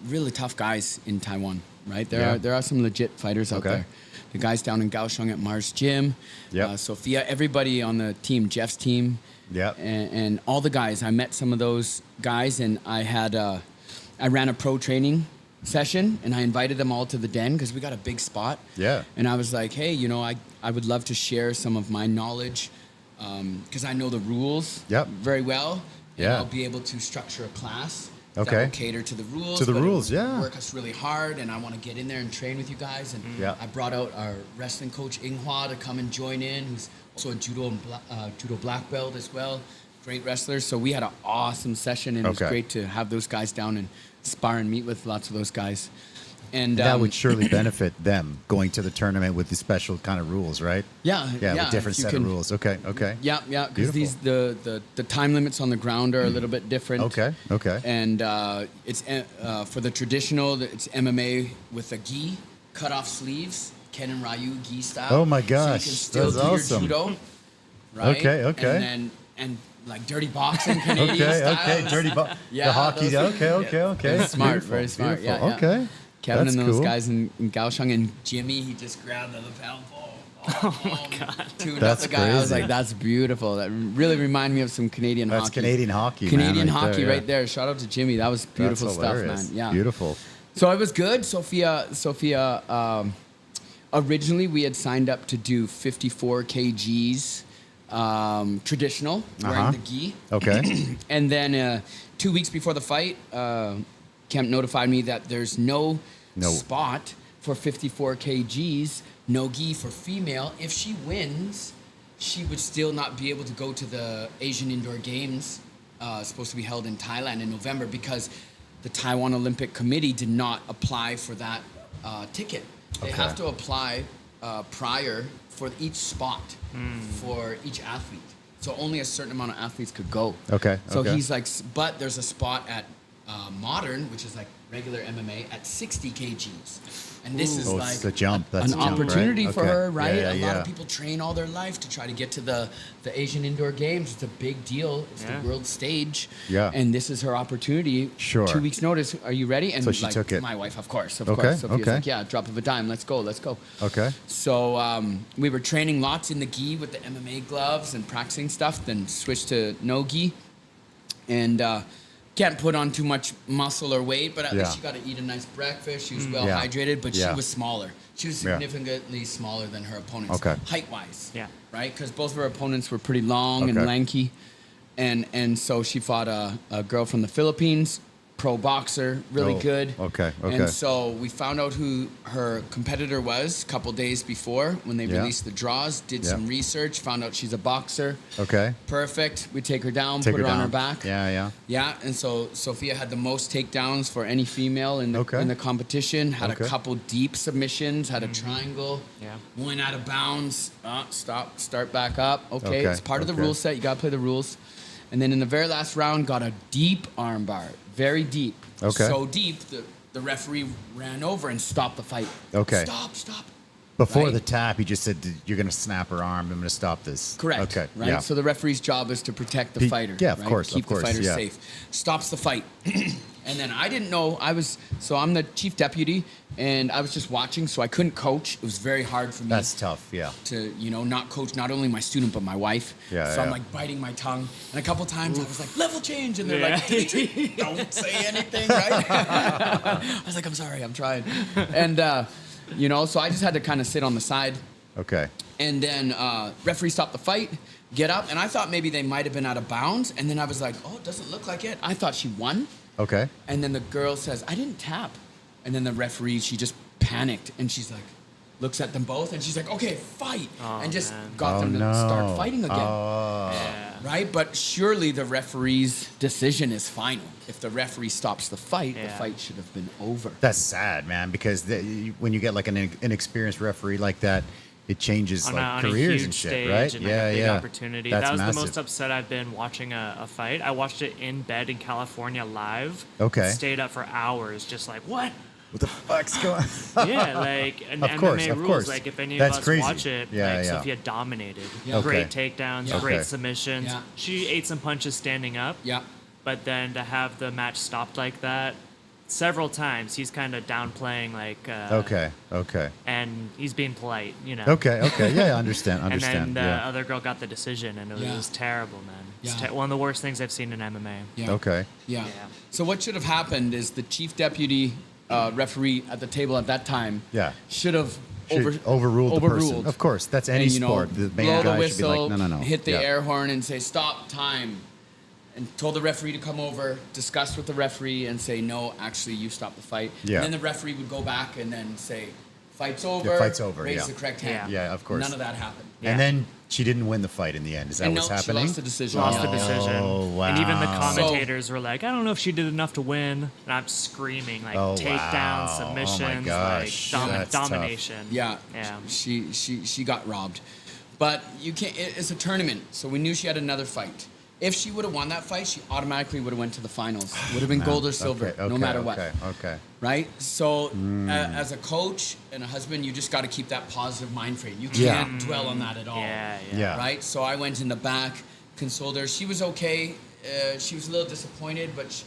Really tough guys in Taiwan, right? Yeah. There are some legit fighters out Okay. there. The guys down in Kaohsiung at Mars Gym. Yep. Sophia, everybody on the team, Jeff's team. Yep. And all the guys. I met some of those guys, and I ran a pro training session, and I invited them all to the den because we got a big spot. Yeah. And I was like, hey, I would love to share some of my knowledge because I know the rules Yep. very well. And Yeah. I'll be able to structure a class Okay. that will cater to the rules. To the but rules, it'll yeah. Work us really hard, and I want to get in there and train with you guys. And Yeah. I brought out our wrestling coach, Inghua, to come and join in, who's also a judo black belt as well. Great wrestlers. So we had an awesome session, and it Okay. was great to have those guys down and spar and meet with lots of those guys. And that would surely benefit them going to the tournament with the special kind of rules, right? Yeah, with different set of rules. Okay. Yeah, because the time limits on the ground are a little bit different. Okay. And it's for the traditional, it's MMA with a gi, cut off sleeves, Ken and Ryu gi style. Oh my gosh, so you can still that's awesome. your judo, right? Okay. And like dirty boxing Canadian style. Okay, dirty box. The hockey. Okay. Very smart, very smart. Beautiful. Yeah. Okay. Kevin That's and those cool. guys in Kaohsiung, and Jimmy, he just grabbed the lapel. Oh my God. Tuned up the guy. I was crazy. like, that's beautiful. That really reminded me of some Canadian hockey. That's Canadian hockey, Canadian man, hockey there, right there. Shout out to Jimmy. That was beautiful That's stuff, hilarious. man. Yeah. Beautiful. So it was good. Sophia, originally we had signed up to do 54 kgs traditional, wearing the gi. Okay. And then 2 weeks before the fight, Kemp notified me that there's no spot for 54 kgs, no gi for female. If she wins, she would still not be able to go to the Asian Indoor Games, supposed to be held in Thailand in November, because the Taiwan Olympic Committee did not apply for that ticket. They have to apply prior for each spot for each athlete. So only a certain amount of athletes could go. Okay. So he's like, but there's a spot at Modern, which is like regular MMA, at 60 kgs. And this is like it's a jump. That's an a jump, opportunity right? for Okay. her, right? Yeah, A lot of people train all their life to try to get to the Asian Indoor Games. It's a big deal. It's the world stage. Yeah. And this is her opportunity. Sure. 2 weeks notice. Are you ready? And So she took it. My wife, of course. Of Okay, course. Sophia's okay. like, yeah, drop of a dime. Let's go. Okay. So we were training lots in the gi with the MMA gloves and practicing stuff, then switched to no gi. And can't put on too much muscle or weight, but at least she got to eat a nice breakfast. She was well hydrated, but she was smaller. She was significantly smaller than her opponents, height-wise. Yeah. Right? Because both of her opponents were pretty long and lanky. And so she fought a girl from the Philippines, pro boxer, really good. Okay. And so we found out who her competitor was a couple days before when they released the draws, did some research, found out she's a boxer. Okay. Perfect. We take her down, put her on her back. Yeah. Yeah, and so Sophia had the most takedowns for any female in the competition, had a couple deep submissions, had a triangle, went out of bounds, start back up. Okay, it's part of the rule set. You got to play the rules. And then in the very last round, got a deep arm bar, very deep. Okay. So deep, the referee ran over and stopped the fight. Okay. Stop. Before the tap, he just said, "You're going to snap her arm. I'm going to stop this." Correct. Okay. Right. Yeah. So the referee's job is to protect the fighter. Yeah, of right? course. Keep the fighter yeah. safe. Stops the fight. And then I didn't know I'm the chief deputy, and I was just watching, so I couldn't coach. It was very hard for me. That's tough. Yeah. To not coach not only my student but my wife. Yeah. So I'm like biting my tongue, and a couple times I was like, level change, and they're like, Demitri, don't say anything, right? I was like, I'm sorry, I'm trying, and so I just had to kind of sit on the side. Okay. And then referee stopped the fight, get up, and I thought maybe they might have been out of bounds, and then I was like, oh, it doesn't look like it. I thought she won. Okay. And then the girl says, I didn't tap. And then the referee, she just panicked, and she's like, looks at them both, and she's like, okay, fight. And just got them to start fighting again. Right? But surely the referee's decision is final. If the referee stops the fight should have been over. That's sad, man, because when you get like an inexperienced referee like that, it changes like careers and shit, right? And a big opportunity. That's that was massive. the most upset I've been watching a fight. I watched it in bed in California live. Okay. Stayed up for hours, just like, what? What the fuck's going on? Yeah, like an Of course, MMA of rules. course. Like if any That's of us crazy. watch it, Sophia dominated. Yeah. Great Okay. takedowns, Yeah. great Okay. submissions. Yeah. She ate some punches standing up. Yeah. But then to have the match stopped like that several times, he's kind of downplaying like. Okay. And he's being polite, Okay. Yeah, I understand. And then the yeah. other girl got the decision, and it was terrible, man. It's Yeah. one of the worst things I've seen in MMA. Yeah. Okay. Yeah. Yeah. So what should have happened is the chief deputy referee at the table at that time should have overruled the person. Of course, that's any and, sport. The main blow guy the whistle, should be like, no. hit the air horn and say, stop, time. And told the referee to come over, discuss with the referee and say, no, actually, you stop the fight. Yeah. And then the referee would go back and then say, Fight's over. The fight's over, Raise yeah. the correct hand. Yeah, of course. None of that happened. Yeah. And then she didn't win the fight in the end. Is that And what's no, happening? She lost the decision. Lost the decision. Oh, wow. And even the So- commentators were like, I don't know if she did enough to win. And I'm screaming, like, Oh, takedown, wow. submissions, Oh, my gosh. like, That's tough. domination. Yeah. Yeah. She got robbed. But you can't. It's a tournament, so we knew she had another fight. If she would have won that fight, she automatically would have went to the finals. Would have been gold or silver, no matter what. Okay. Right? So as a coach and a husband, you just got to keep that positive mind frame. You Yeah. can't dwell on that at all. Yeah. Right? So I went in the back, consoled her. She was okay. She was a little disappointed, but she,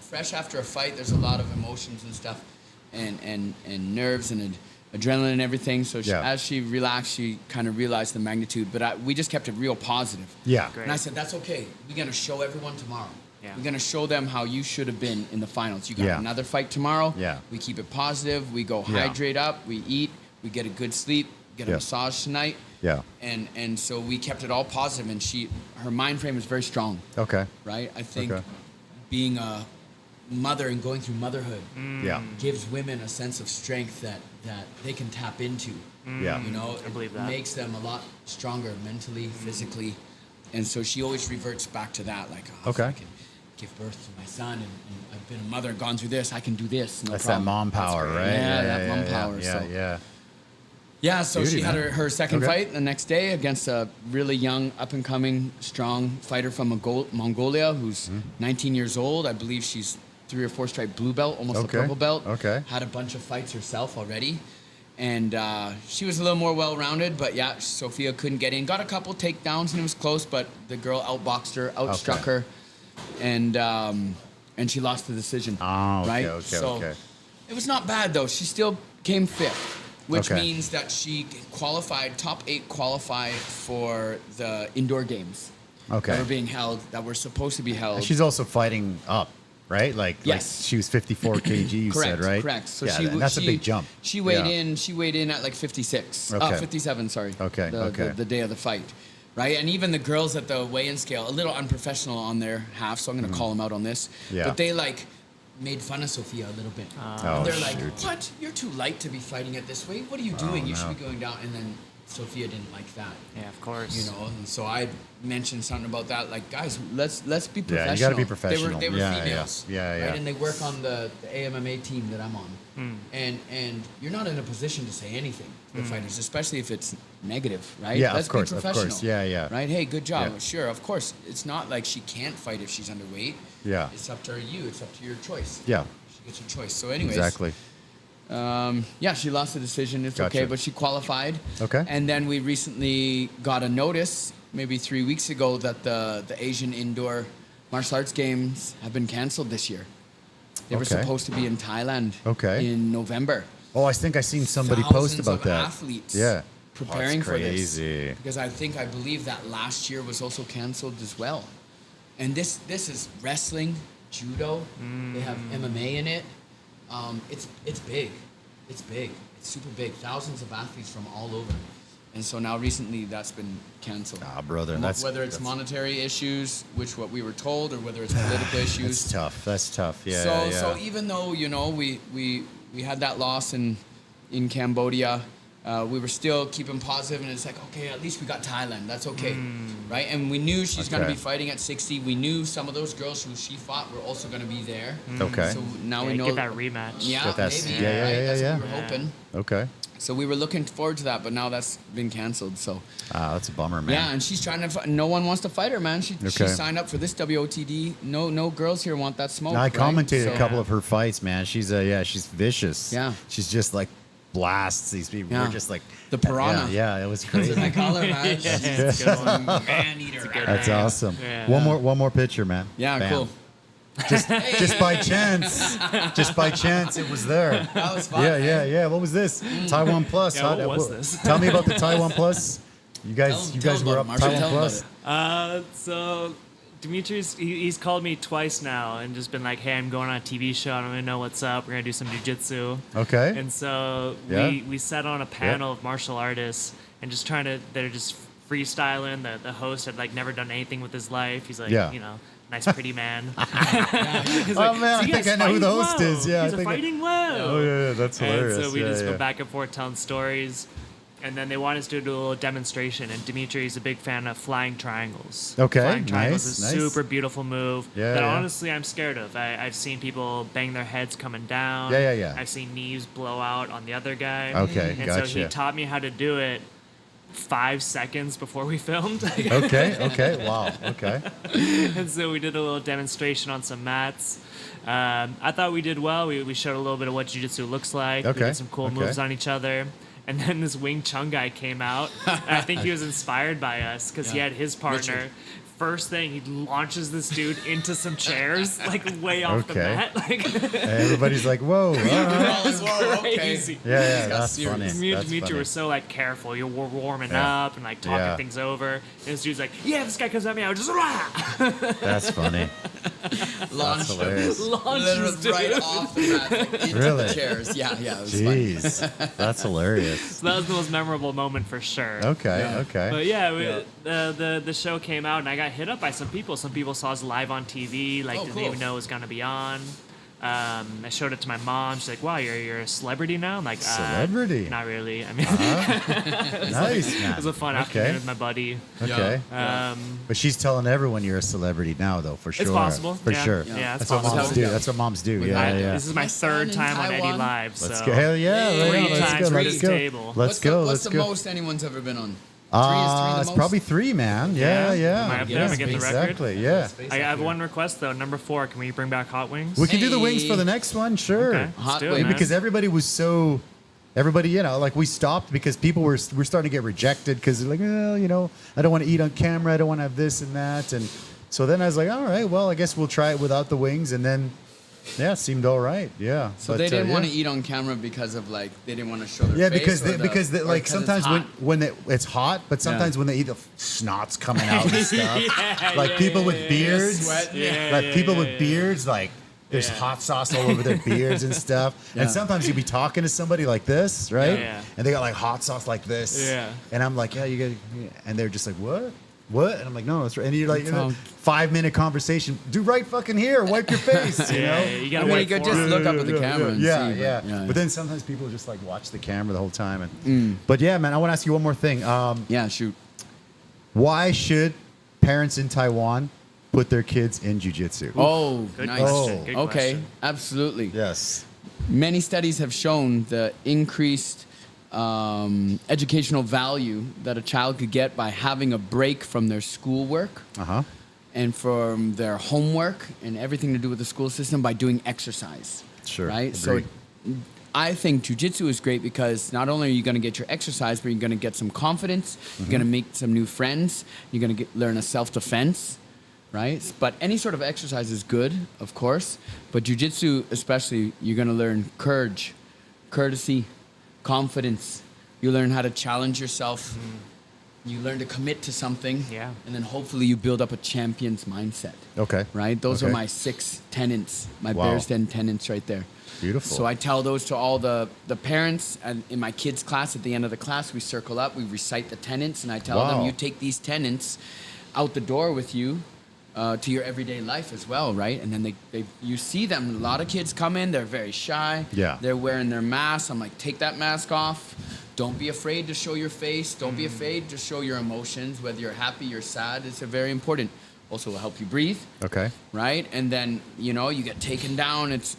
fresh after a fight, there's a lot of emotions and stuff, and nerves and adrenaline and everything. So as she relaxed, she kind of realized the magnitude. But we just kept it real positive. Yeah. Great. And I said, that's okay. We're going to show everyone tomorrow. Yeah. We're going to show them how you should have been in the finals. You got Yeah. another fight tomorrow. Yeah. We keep it positive. We go Yeah. hydrate up. We eat. We get a good sleep. Get a Yeah. massage tonight. Yeah. And so we kept it all positive. And her mind frame is very strong. Okay. Right? I think Okay. being a mother and going through motherhood Yeah. gives women a sense of strength that they can tap into. Yeah. I believe that. makes them a lot stronger mentally, physically, and so she always reverts back to that. Like, if I can give birth to my son, and I've been a mother and gone through this, I can do this. No That's problem. that mom power, right? Yeah, that mom power. Yeah, So yeah. yeah, so Beauty, she had man. her second Okay. fight the next day against a really young, up-and-coming, strong fighter from Mongolia who's 19 years old. I believe she's 3 or 4 stripe blue belt, almost a Okay. purple belt. Okay. Had a bunch of fights herself already. And she was a little more well-rounded, but yeah, Sophia couldn't get in. Got a couple takedowns, and it was close, but the girl outboxed her, outstruck Okay. her, and she lost the decision. Oh, okay, right? okay, So okay. it was not bad, though. She still came fifth, which Okay. means that she qualified, top 8 qualified for the indoor games Okay. that were being held, that were supposed to be held. She's also fighting up, right? Like Yes. she was 54 kg, you Correct, said, right? correct. So yeah, she, that's a big jump. She weighed Yeah. in. She weighed in at like 56, Okay. 57. Sorry. Okay, okay. The day of the fight, right? And even the girls at the weigh-in scale, a little unprofessional on their half. So I'm going to call them out on this. Yeah. But they made fun of Sophia a little bit. Oh, They're like, shoot. "What? You're too light to be fighting at this weight. What are you doing? You should be going down." And then Sophia didn't like that. Yeah, of course. And so I mentioned something about that, like, guys, let's be Yeah, professional. you gotta be professional. They were Yeah, females, yeah, right? yeah. And they work on the AMMA team that I'm on, and you're not in a position to say anything to the fighters, especially if it's negative, right? Yeah, of Let's course, be of professional. course. Yeah, yeah. Right? Hey, good job. Yeah. Sure, of course. It's not like she can't fight if she's underweight. Yeah. It's up to you. It's up to your choice. Yeah. She gets her choice. So, anyways, Exactly. yeah, she lost the decision. It's Gotcha. okay, but she qualified. Okay. And then we recently got a notice, maybe 3 weeks ago, that the Asian indoor martial arts games have been canceled this year. They were Okay. supposed to be in Thailand Okay. in November. Oh, I think I seen somebody post Thousands about of that. athletes Yeah. preparing That's for this. crazy. Because I believe that last year was also canceled as well. And this is wrestling, judo. They have MMA in it. It's big. It's big. It's super big. Thousands of athletes from all over. And so now recently that's been canceled. Ah, brother, that's whether it's monetary issues, which what we were told, or whether it's political issues. That's tough. That's tough. Yeah. So yeah. so even though we had that loss in Cambodia, we were still keeping positive, and it's like, okay, at least we got Thailand. That's okay, right? And we knew she's going to Okay. be fighting at 60. We knew some of those girls who she fought were also going to be there. Okay. So now Yeah, we know get that rematch. Yeah, Get that- maybe. yeah, yeah, right? yeah, That's yeah. what we were hoping. Okay. So we were looking forward to that, but now that's been canceled. So Ah, that's a bummer, man. yeah, and she's trying to. No one wants to fight her, man. She Okay. signed up for this WOTD. No girls here want that smoke. I right? commentated a So- couple of her fights, man. She's she's vicious. Yeah. She's just like blasts these people. Yeah. We're just like The piranha. Yeah, it was That's crazy. what I call her, man. It's a good one. Man eater. That's awesome. Yeah. One more picture, man. Yeah, Bam. cool. Just by chance. Just by chance it was there. That was fun. Yeah. What was this? Taiwan Plus. Yeah, what was this? Tell me about the Taiwan Plus. You Tell guys him were about up it, Marshall. Taiwan Tell him Plus. about So Dimitri's he's called me twice now and just been like, hey, I'm going on a TV show. I don't really know what's up. We're gonna do some jujitsu. Okay. And so Yeah. we sat on a panel of martial artists and they're just freestyling. The host had like never done anything with his life. He's like, Yeah. nice pretty man. He's Oh, man, I "So you think guys I know who the fighting host well? is. Yeah, I He's a think fighting well. Oh, yeah, that's hilarious. And so we Yeah, just yeah. went back and forth telling stories. And then they want us to do a little demonstration. And Demitri is a big fan of flying triangles. Okay, Flying triangles nice, is a nice. super beautiful move Yeah, that yeah. honestly I'm scared of. I've seen people bang their heads coming down. Yeah, yeah, yeah. I've seen knees blow out on the other guy. Okay, And so gotcha. he taught me how to do it 5 seconds before we filmed. Okay, wow, okay. And so we did a little demonstration on some mats. I thought we did well. We showed a little bit of what jiu-jitsu looks like. We Okay, did some cool okay. moves on each other. And then this Wing Chun guy came out. And I think he was inspired by us because he Yeah. had his partner. Richard. First thing, he launches this dude into some chairs, like way off the Okay. mat. Like, Everybody's like, whoa. All right. Whoa, crazy. Yeah, got that's serious. funny. Me and That's Demitri funny. were so like careful. You're warming Yeah. up and like talking Yeah. things over. And this dude's like, "Yeah, this guy comes at me, I would just That's funny. Launch That's hilarious. launches dude." right off the mat, like, into Really? the chairs. Yeah, it was funny. Jeez, that's hilarious. So that was the most memorable moment for sure. Okay, Yeah. okay. But yeah, the show came out and I got hit up by some people. Some people saw us live on TV, like Oh, didn't cool. even know it was gonna be on. I showed it to my mom. She's like, "Wow, you're a celebrity now." I'm like, Celebrity? Not really. I mean, Nice, man. it was a fun Okay. afternoon with my buddy. Okay. But she's telling everyone you're a celebrity now, though, for sure. possible. For Yeah. sure. Yeah, it's That's what possible. moms do. Yeah. That's what moms do. With Yeah, my- yeah. This is my My son third in time on Taiwan. Eddylive. So Let's go. Hell yeah. Hey. right on. Three Let's times go. Let's reached go. table. Let's go. What's Let's the go. most anyone's ever been on? Three is the It's most? probably 3, man. Yeah, Yeah? yeah. Am I up there? yeah, Am I getting the record? exactly. Yeah. I have one request though. Number 4, can we bring back hot wings? We can do the wings Hey. for the next one, sure. Okay, let's Hot do it, wings. man. Because everybody was so, everybody, like we stopped because people were starting to get rejected because they're like, well, I don't want to eat on camera. I don't want to have this and that. And so then I was like, all right, well, I guess we'll try it without the wings. And then, yeah, it seemed all right. Yeah. So But, they didn't want to yeah. eat on camera because of like they didn't want to show their Yeah, face. because or or like 'cause sometimes it's hot? when it's hot, but sometimes when they eat, the snot's coming out and stuff. Yeah, Like yeah, people yeah, with yeah, beards, sweating. Yeah, like yeah, people yeah, with yeah. beards, like there's Yeah. hot sauce all over their beards and stuff. Yeah. And sometimes you'll be talking to somebody like this, right? Yeah. And they got like hot sauce like this. Yeah. And I'm like, yeah, you got, and they're just like, what? What? And I'm like, no, that's right. And you're like, That's all. 5-minute conversation. Do right fucking here. Wipe your face. You know? Yeah, you gotta I mean, wait you could for just it. look up at the camera and yeah, see. yeah. But, But then sometimes people just like watch the camera the whole time. And but yeah, man, I want to ask you one more thing. yeah, shoot. Why should parents in Taiwan put their kids in jiu-jitsu? Oh, Good nice. question. Good Okay, question. absolutely. Yes. Many studies have shown the increased educational value that a child could get by having a break from their schoolwork Uh-huh. and from their homework and everything to do with the school system by doing exercise. Sure, Right? agreed. So I think jujitsu is great because not only are you going to get your exercise, but you're going to get some confidence, you're going to make some new friends, you're going to learn a self-defense, right? But any sort of exercise is good, of course, but jujitsu especially, you're going to learn courage, courtesy, confidence. You learn how to challenge yourself. You learn to commit to something. Yeah. And then hopefully you build up a champion's mindset. Okay. Right? Those are Okay. my 6 tenets, my Wow. Bears Den tenets right there. Beautiful. So I tell those to all the parents, and in my kids' class, at the end of the class, we circle up, we recite the tenets, and I tell them, Wow. you take these tenets out the door with you to your everyday life as well, right? And then you see them, a lot of kids come in, they're very shy. Yeah. They're wearing their masks. I'm like, take that mask off. Don't be afraid to show your face. Don't be afraid to show your emotions, whether you're happy or sad. It's very important. Also will help you breathe, Okay. right? And then you get taken down. It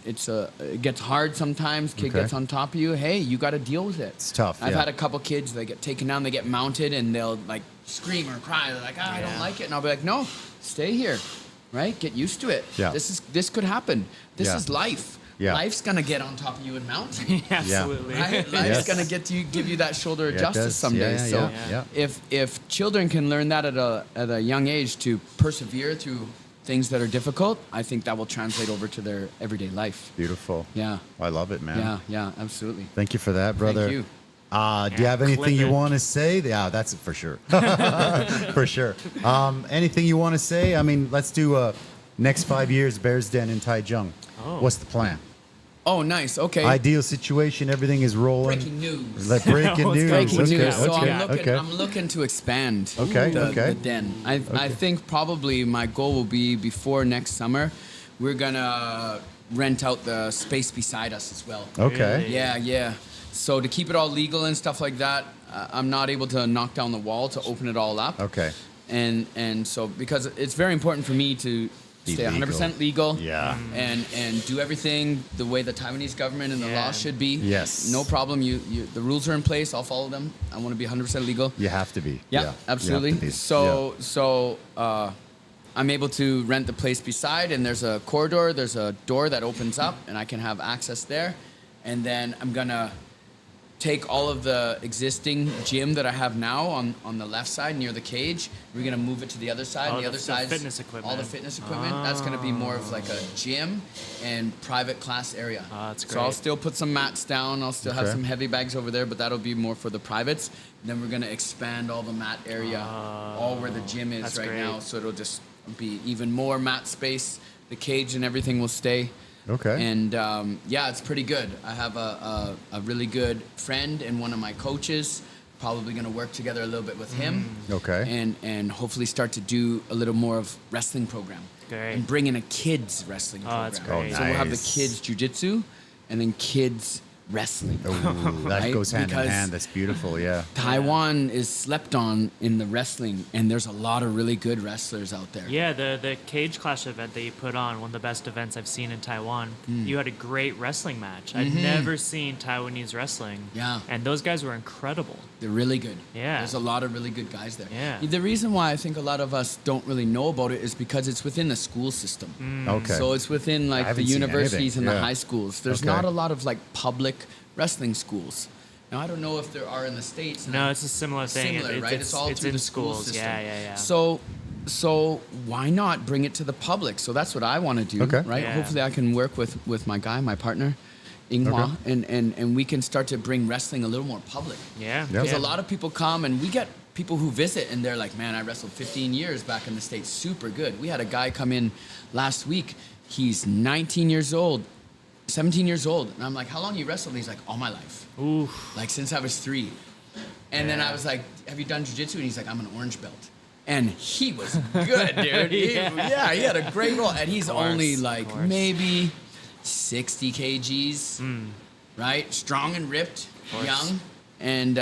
gets hard sometimes. Kid Okay. gets on top of you. Hey, you got to deal with it. It's tough, I've yeah. had a couple kids. They get taken down. They get mounted, and they'll like scream or cry. They're like, I don't like it, and I'll be like, no, stay here, right? Get used to it. Yeah. This could happen. This Yeah. is life. Yeah. Life's gonna get on top of you and mount you. Absolutely. Right? Life's gonna give you that shoulder of Yeah, it justice does. someday. Yeah, So yeah, yeah. if children can learn that at a young age to persevere through things that are difficult, I think that will translate over to their everyday life. Beautiful. Yeah. I love it, man. Yeah, absolutely. Thank you for that, brother. Thank you. Do you have anything clip you it. want to say? Yeah, that's it for sure. For sure. Anything you want to say? I mean, let's do next 5 years, Bears Den in Taichung. Oh. What's the plan? Oh, nice. Okay. Ideal situation. Everything is rolling. Breaking news. Like breaking What's news. Breaking Okay, news. So okay, I'm looking to expand Okay, okay. the den. I think probably my goal will be before next summer, we're gonna rent out the space beside us as well. Okay. Really? Yeah. So to keep it all legal and stuff like that, I'm not able to knock down the wall to open it all up. Okay. And so because it's very important for me to Be stay 100% legal. Yeah. And do everything the way the Taiwanese government and the Yeah. law should be. Yes. No problem. The rules are in place. I'll follow them. I want to be 100% legal. You have to be. Yeah, You absolutely. have to be. So I'm able to rent the place beside, and there's a corridor, there's a door that opens up, and I can have access there. And then I'm gonna take all of the existing gym that I have now on the left side near the cage. We're gonna move it to the other side. Oh, The other the side, fitness equipment. all the fitness equipment. That's gonna be more of like a gym and private class area. Oh, that's So I'll great. still put some mats down. I'll still have Okay. some heavy bags over there, but that'll be more for the privates. And then we're gonna expand all the mat area, all where the gym is that's right great. now. So it'll just be even more mat space. The cage and everything will stay. Okay. And yeah, it's pretty good. I have a really good friend and one of my coaches. Probably going to work together a little bit with him. Okay. And hopefully start to do a little more of wrestling program. Great. And bring in a kids wrestling program. that's great. So we'll have the Nice. kids jiu-jitsu and then kids wrestling. Ooh, that Right? goes hand in Because- hand. That's beautiful. Yeah. Taiwan is slept on in the wrestling, and there's a lot of really good wrestlers out there. Yeah, the Cage Clash event that you put on, one of the best events I've seen in Taiwan. You had a great wrestling match. I'd never seen Taiwanese wrestling. Yeah. And those guys were incredible. They're really good. Yeah. There's a lot of really good guys there. Yeah. The reason why I think a lot of us don't really know about it is because it's within the school system. Okay. So it's within like the haven't seen universities anything. and the Yeah. high schools. There's Okay. not a lot of like public wrestling schools. Now I don't know if there are in the States. No, it's a similar thing. Similar, right? It's all through in the school schools. system. Yeah. So why not bring it to the public? So that's what I want to do, Okay. right? Yeah. Hopefully I can work with my guy, my partner, Inghua, and we can start to bring wrestling a little more public. Yeah. Yeah. Because a lot of people come and we get people who visit and they're like, man, I wrestled 15 years back in the States. Super good. We had a guy come in last week. He's 19 years old, 17 years old. And I'm like, how long you wrestled? And he's like, all my life. Oof. Like since I was 3. And then I was like, have you done jiu-jitsu? And he's like, I'm an orange belt. And he was good, dude. Yeah. He had a great role. And he's Of course, only of like course. maybe 60 kgs, right? Strong and ripped, course. young. And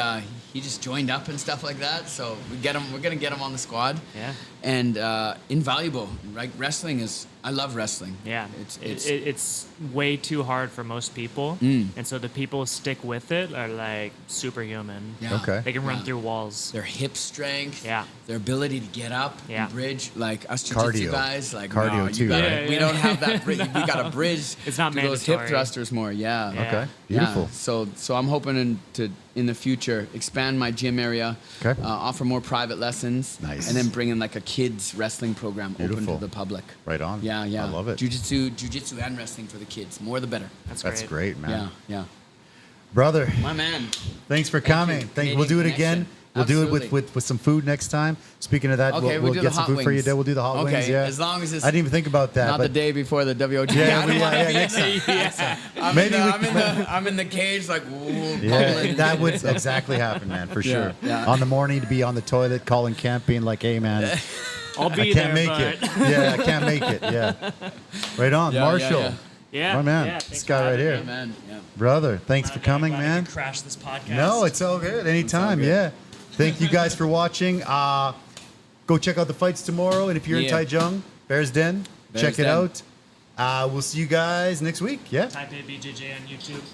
he just joined up and stuff like that. So we're gonna get him on the squad. Yeah. And invaluable, right? Wrestling is, I love wrestling. Yeah, It's it's way too hard for most people, and so the people who stick with it are like superhuman. yeah. Okay. They can run Yeah. through walls. Their hip strength, Yeah. their ability to get up, Yeah. and bridge, like us jiu-jitsu Cardio. guys, like Cardio no, you too, gotta- right? we Yeah, don't yeah. have that bridge. We got to bridge. It's not to those hip mandatory. thrusters more. Yeah. Yeah. Okay. Beautiful. Yeah. So I'm hoping to in the future expand my gym area, Okay. offer more private lessons, Nice. and then bring in like a kids wrestling program open Beautiful. to the public. Right on. Yeah. I love it. Jiu-jitsu and wrestling for the kids. More the better. That's great, man. Yeah. Brother, My man. thanks for Thank you. coming. Canadian We'll do it connection. again. We'll do it Absolutely. with some food next time. Speaking of that, Okay, we'll do get the some hot food for you. wings. Then we'll do the hot Okay, wings. Yeah. as long as it's I didn't even think about that. not the but day before the WOG. Yeah, I don't wanna be next time. Maybe we can- I'm in the cage like Yeah, bubbling. that would exactly happen, man, for sure. yeah. On the morning to be on the toilet, calling camp, being like, "Hey, man, I'll I be can't there, make but it. Yeah, I can't make it. Yeah, right on, Yeah, Marshall, yeah. yeah, my man, yeah, this thanks guy for right having here, me. Man, yeah. brother. Thanks for I'm coming, glad I man. could crash this podcast. No, it's all good. Anytime, good. yeah. Thank you guys for watching. Go check out the fights tomorrow, and if you're in Yeah. Taichung, Bears Den, Bears check it Den. out. We'll see you guys next week. Yeah. Type in BJJ on YouTube.